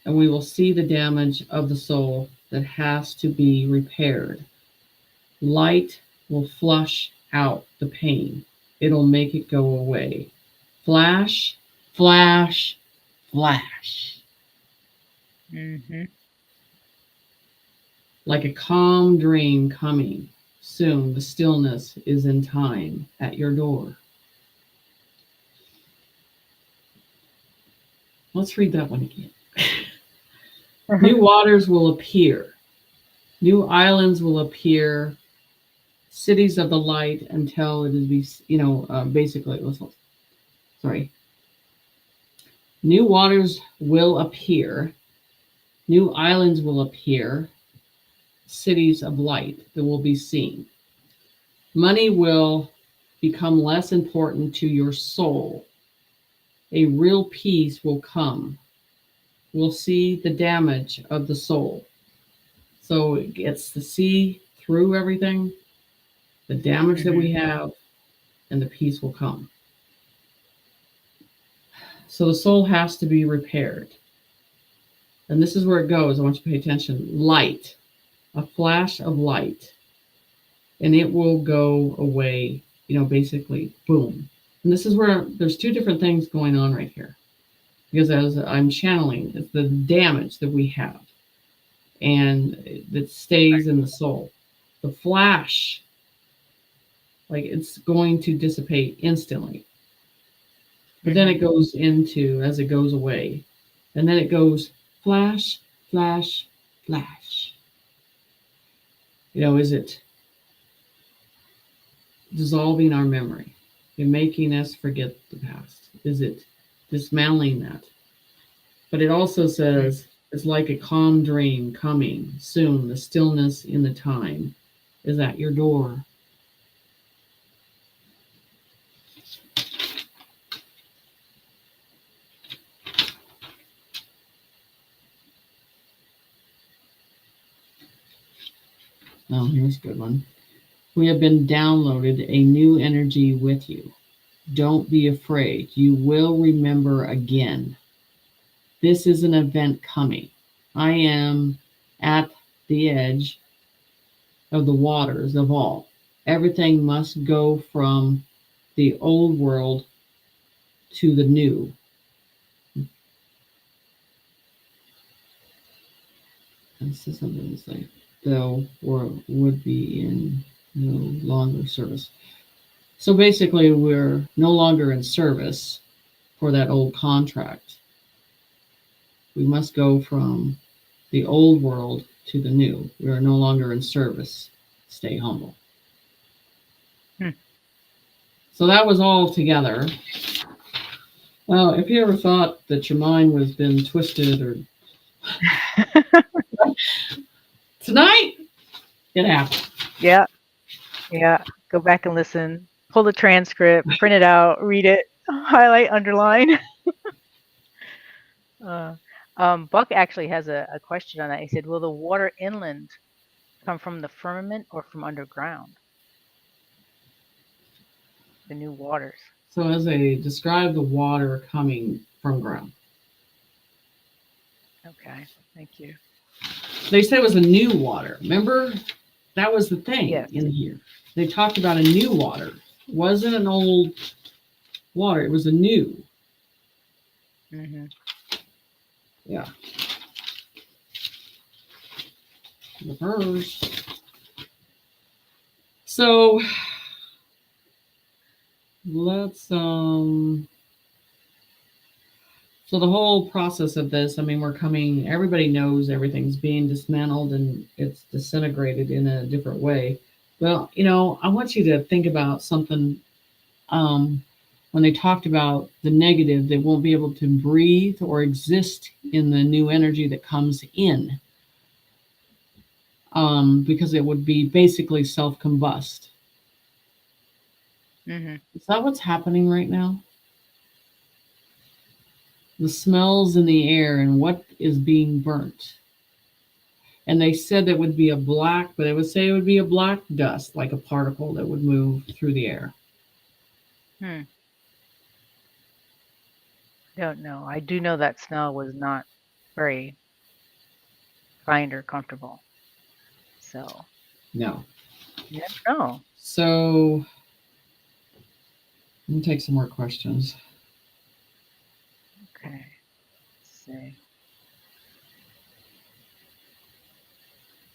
and we will see the damage of the soul that has to be repaired. Light will flush out the pain. It'll make it go away. Flash, flash, flash. Mhm. Like a calm dream coming. Soon the stillness is in time at your door. Let's read that one again. New waters will appear. New islands will appear. Cities of the light until it is, basically, sorry. New waters will appear. New islands will appear. Cities of light that will be seen. Money will become less important to your soul. A real peace will come. We'll see the damage of the soul. So it gets to see through everything, the damage that we Mhm. have, and the peace will come. So the soul has to be repaired. And this is where it goes. I want you to pay attention. Light, a flash of light, and it will go away, basically, boom. And this is where there's two different things going on right here. Because as I'm channeling, it's the damage that we have and that stays in the soul. The flash Like it's going to dissipate instantly. But then Mhm. it goes into as it goes away. And then it goes flash, flash, flash. Is it dissolving our memory and making us forget the past? Is it dismantling that? But it also Mm. says it's like a calm dream coming soon. The stillness in the time is at your door. Oh, here's a good one. We have been downloaded a new energy with you. Don't be afraid. You will remember again. This is an event coming. I am at the edge of the waters of all. Everything must go from the old world to the new. This is something to say. Though or would be in no longer service. So basically, we're no longer in service for that old contract. We must go from the old world to the new. We are no longer in service. Stay humble. Hmm. So that was all together. Well, if you ever thought that your mind was been twisted or tonight, it happened. Yeah, yeah. Go back and listen. Pull the transcript, print it out, read it, highlight, underline. Uh, Buck actually has a question on that. He said, "Will the water inland come from the firmament or from underground? The new waters." So as they describe the water coming from ground, Okay, thank you. they said it was a new water. Remember, that was the thing Yes. in here. They talked about a new water. It wasn't an old water. It was a new. Hmm. Yeah. The purge. So let's so the whole process of this, I mean, we're coming, everybody knows everything's being dismantled and it's disintegrated in a different way. Well, I want you to think about something um, when they talked about the negative, they won't be able to breathe or exist in the new energy that comes in because it would be basically self combust. Hmm. Is that what's happening right now? The smells in the air and what is being burnt. And they said that would be a black, but they would say it would be a black dust, like a particle that would move through the air. Hmm. Don't know. I do know that smell was not very kind or comfortable. So No. you never know. So let me take some more questions. Okay. Let's see.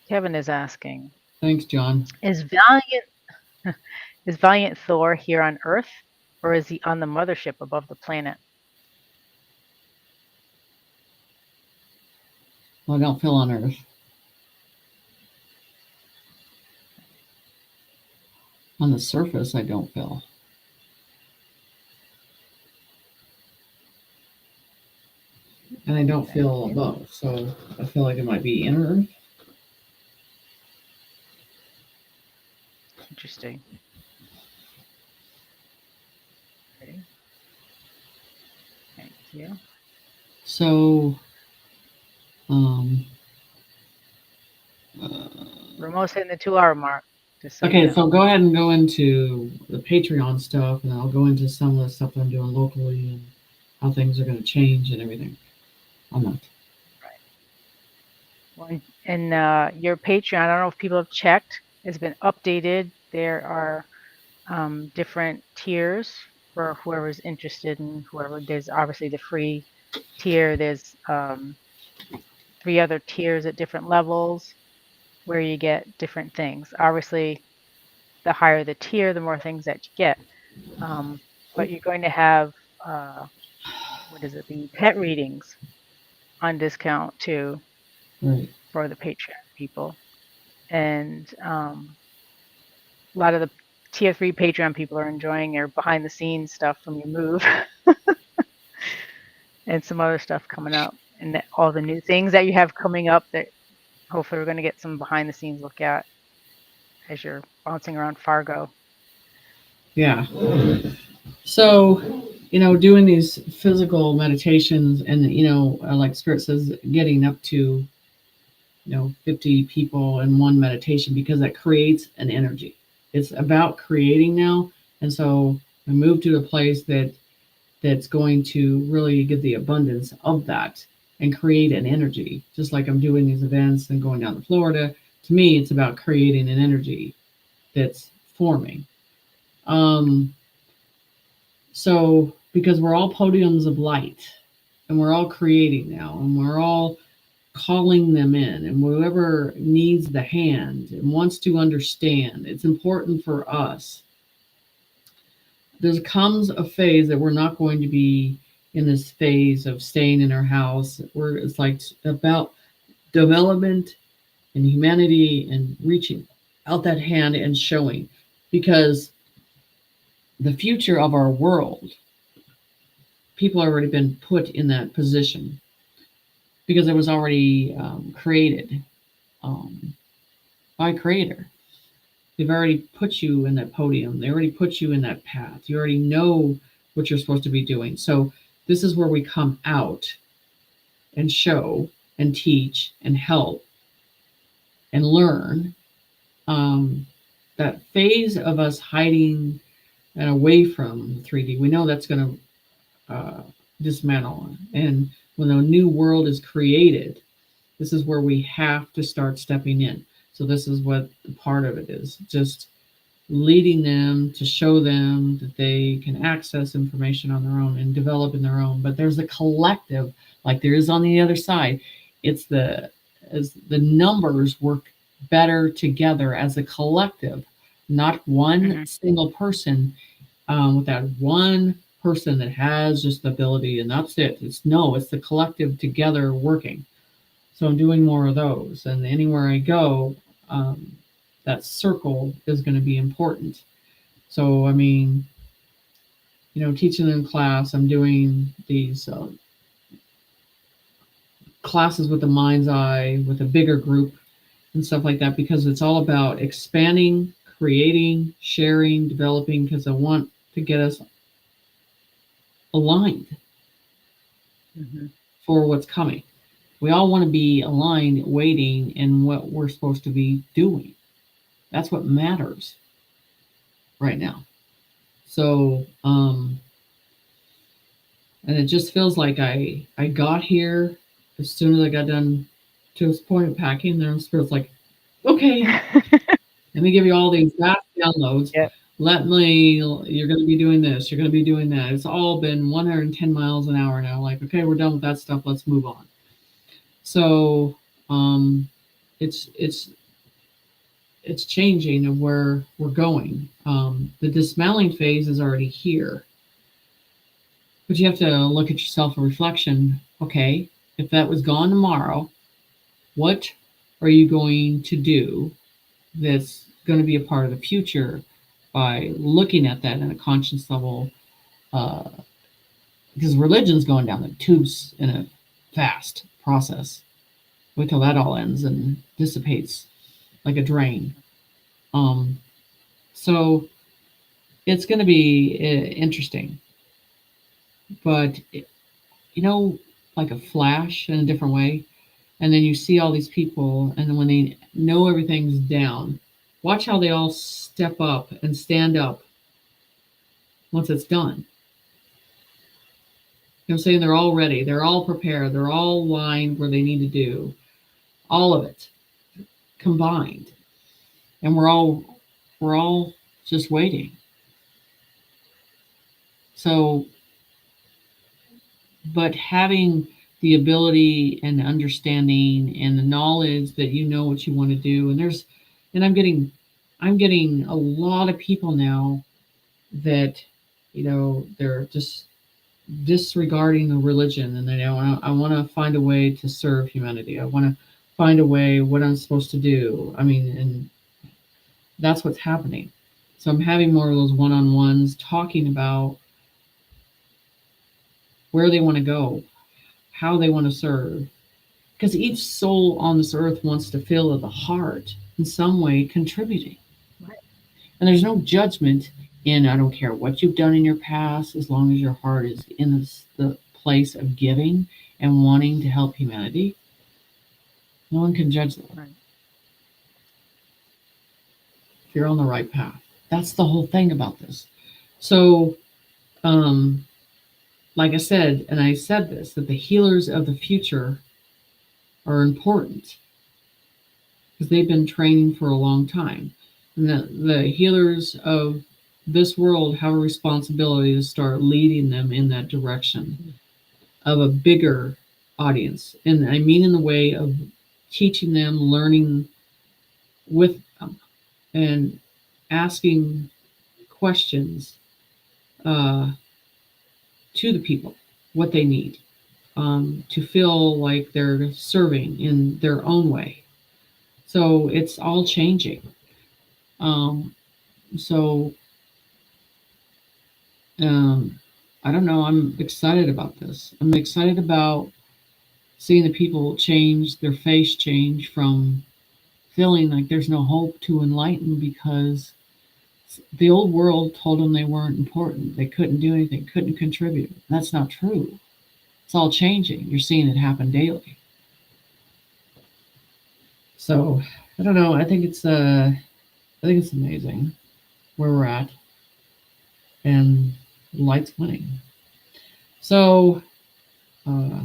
Kevin is asking, Thanks, John. is Valiant is Valiant Thor here on Earth, or is he on the mothership above the planet? Well, I don't feel on Earth. On the surface, I don't feel. And I don't Thank feel you. above. So I feel like it might be inner Earth. Interesting. Okay. Thank you. So, um, uh, We're almost hitting the 2 hour mark, just so you okay, know. so go ahead and go into the Patreon stuff, and I'll go into some of the stuff that I'm doing locally and how things are going to change and everything on that. Right. Well, and your Patreon, I don't know if people have checked, it's been updated. There are different tiers for whoever's interested in whoever. There's obviously the free tier. There's 3 other tiers at different levels where you get different things. Obviously, the higher the tier, the more things that you get. Um, but you're going to have uh, what is it? The pet readings on discount too Right. for the Patreon people, and a lot of the tier 3 Patreon people are enjoying your behind the scenes stuff from your move and some other stuff coming up, and all the new things that you have coming up that hopefully we're going to get some behind the scenes look at as you're bouncing around Fargo. Yeah. So, doing these physical meditations and, like Spirit says, getting up to, 50 people in one meditation because that creates an energy. It's about creating now. And so I moved to a place that's going to really get the abundance of that and create an energy. Just like I'm doing these events and going down to Florida, to me, it's about creating an energy that's forming. Um, so, because we're all podiums of light and we're all creating now and we're all calling them in, and whoever needs the hand and wants to understand, it's important for us. There comes a phase that we're not going to be in this phase of staying in our house where it's like about development and humanity and reaching out that hand and showing, because the future of our world, people have already been put in that position because it was already created um, by creator. They've already put you in that podium. They already put you in that path. You already know what you're supposed to be doing. So this is where we come out and show and teach and help and learn. um, that phase of us hiding and away from 3D, we know that's going to dismantle. And when a new world is created, this is where we have to start stepping in. So this is what part of it is, just leading them to show them that they can access information on their own and develop in their own. But there's a collective, like there is on the other side. It's as the numbers work better together as a collective, not one Hmm. single person, with that one person that has just the ability and that's it. It's the collective together working. So I'm doing more of those, and anywhere I go, um, that circle is going to be important. So I mean, teaching in class, I'm doing these classes with the mind's eye with a bigger group and stuff like that because it's all about expanding, creating, sharing, developing. Because I want to get us aligned Hmm. for what's coming. We all want to be aligned, waiting in what we're supposed to be doing. That's what matters right now. So, and it just feels like I got here as soon as I got done to this point of packing. There it feels like, okay, let me give you all these vast downloads. Yep. You're going to be doing this. You're going to be doing that. It's all been 110 miles an hour now. Like, okay, we're done with that stuff. Let's move on. So, um, it's it's changing of where we're going. The dismantling phase is already here, but you have to look at yourself a reflection. Okay, if that was gone tomorrow, what are you going to do that's going to be a part of the future by looking at that in a conscious level? Uh, because religion's going down the tubes in a fast process. Wait till that all ends and dissipates like a drain. Um, so it's going to be interesting, but like a flash in a different way. And then you see all these people, and then when they know everything's down, watch how they all step up and stand up once it's done. I'm saying? They're all ready, they're all prepared, they're all lined where they need to do all of it combined, and we're all just waiting. So, but having the ability and the understanding and the knowledge that you know what you want to do, and I'm getting I'm getting a lot of people now that, they're just disregarding the religion, and they know, I want to find a way to serve humanity. I want to find a way what I'm supposed to do. I mean, and that's what's happening. So I'm having more of those one-on-ones talking about where they want to go, how they want to serve, because each soul on this earth wants to feel the heart in some way contributing. Right. And there's no judgment in, I don't care what you've done in your past, as long as your heart is in the place of giving and wanting to help humanity. No one can judge that Right. if you're on the right path. That's the whole thing about this. So, um, like I said, and I said this, that the healers of the future are important because they've been training for a long time. And the healers of this world have a responsibility to start leading them in that direction of a bigger audience. And I mean, in the way of teaching them, learning with them, and asking questions uh, to the people what they need, to feel like they're serving in their own way. So it's all changing. Um, so um, I don't know. I'm excited about this. I'm excited about seeing the people change, their face change from feeling like there's no hope to enlighten because the old world told them they weren't important. They couldn't do anything, couldn't contribute. That's not true. It's all changing. You're seeing it happen daily. So I don't know. I think it's amazing where we're at, and light's winning. So uh,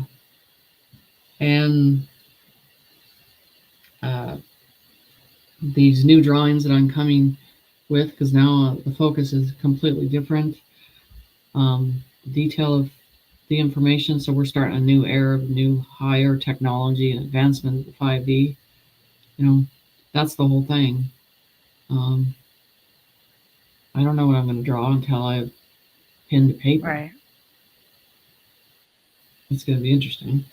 and uh, these new drawings that I'm coming with, because now the focus is completely different. Detail of the information. So we're starting a new era of new higher technology and advancement of the 5D. You know, that's the whole thing. Um, I don't know what I'm going to draw until I have pen to paper. Right. It's going to be interesting.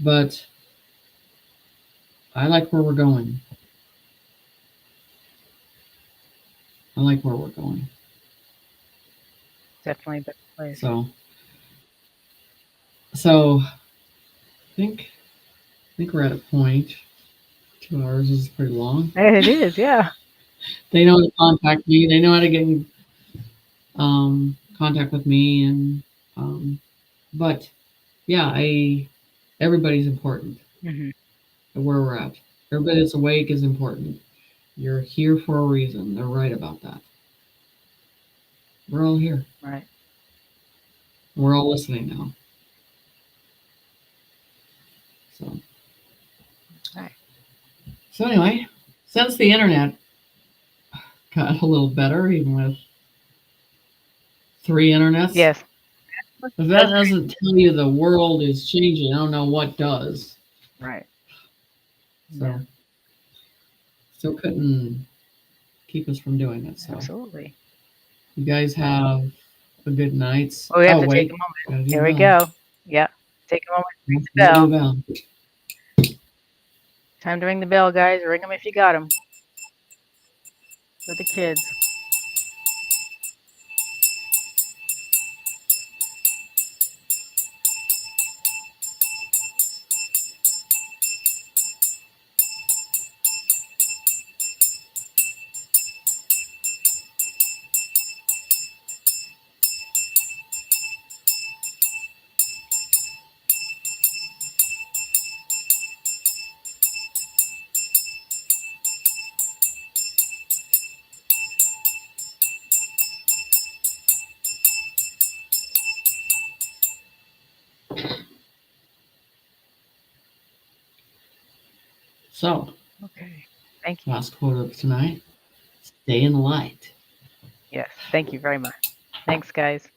But I like where we're going. I like where we're going. Definitely a better place. So I think we're at a point. 2 hours is pretty long. It is, yeah. They know how to contact me. They know how to get in contact with me, and but yeah, everybody's important Hmm. at where we're at. Everybody that's awake is important. You're here for a reason. They're right about that. We're all here. Right. We're all listening now. So Right. so anyway, since the internet got a little better, even with 3 internets, Yes. if that doesn't tell you the world is changing, I don't know what does. Right. So Yeah. still couldn't keep us from doing it. So Absolutely. you guys have a good night. Well, we have Oh to take a wait, moment. gotta do the Here we bell. go. Yeah. Take a moment. Ring the Gotta do the bell. bell. Time to ring the bell, guys. Ring them if you got them. For the kids. So Okay. Thank you. last quote of tonight: "Stay in the light." Yes. Thank you very much. Thanks, guys.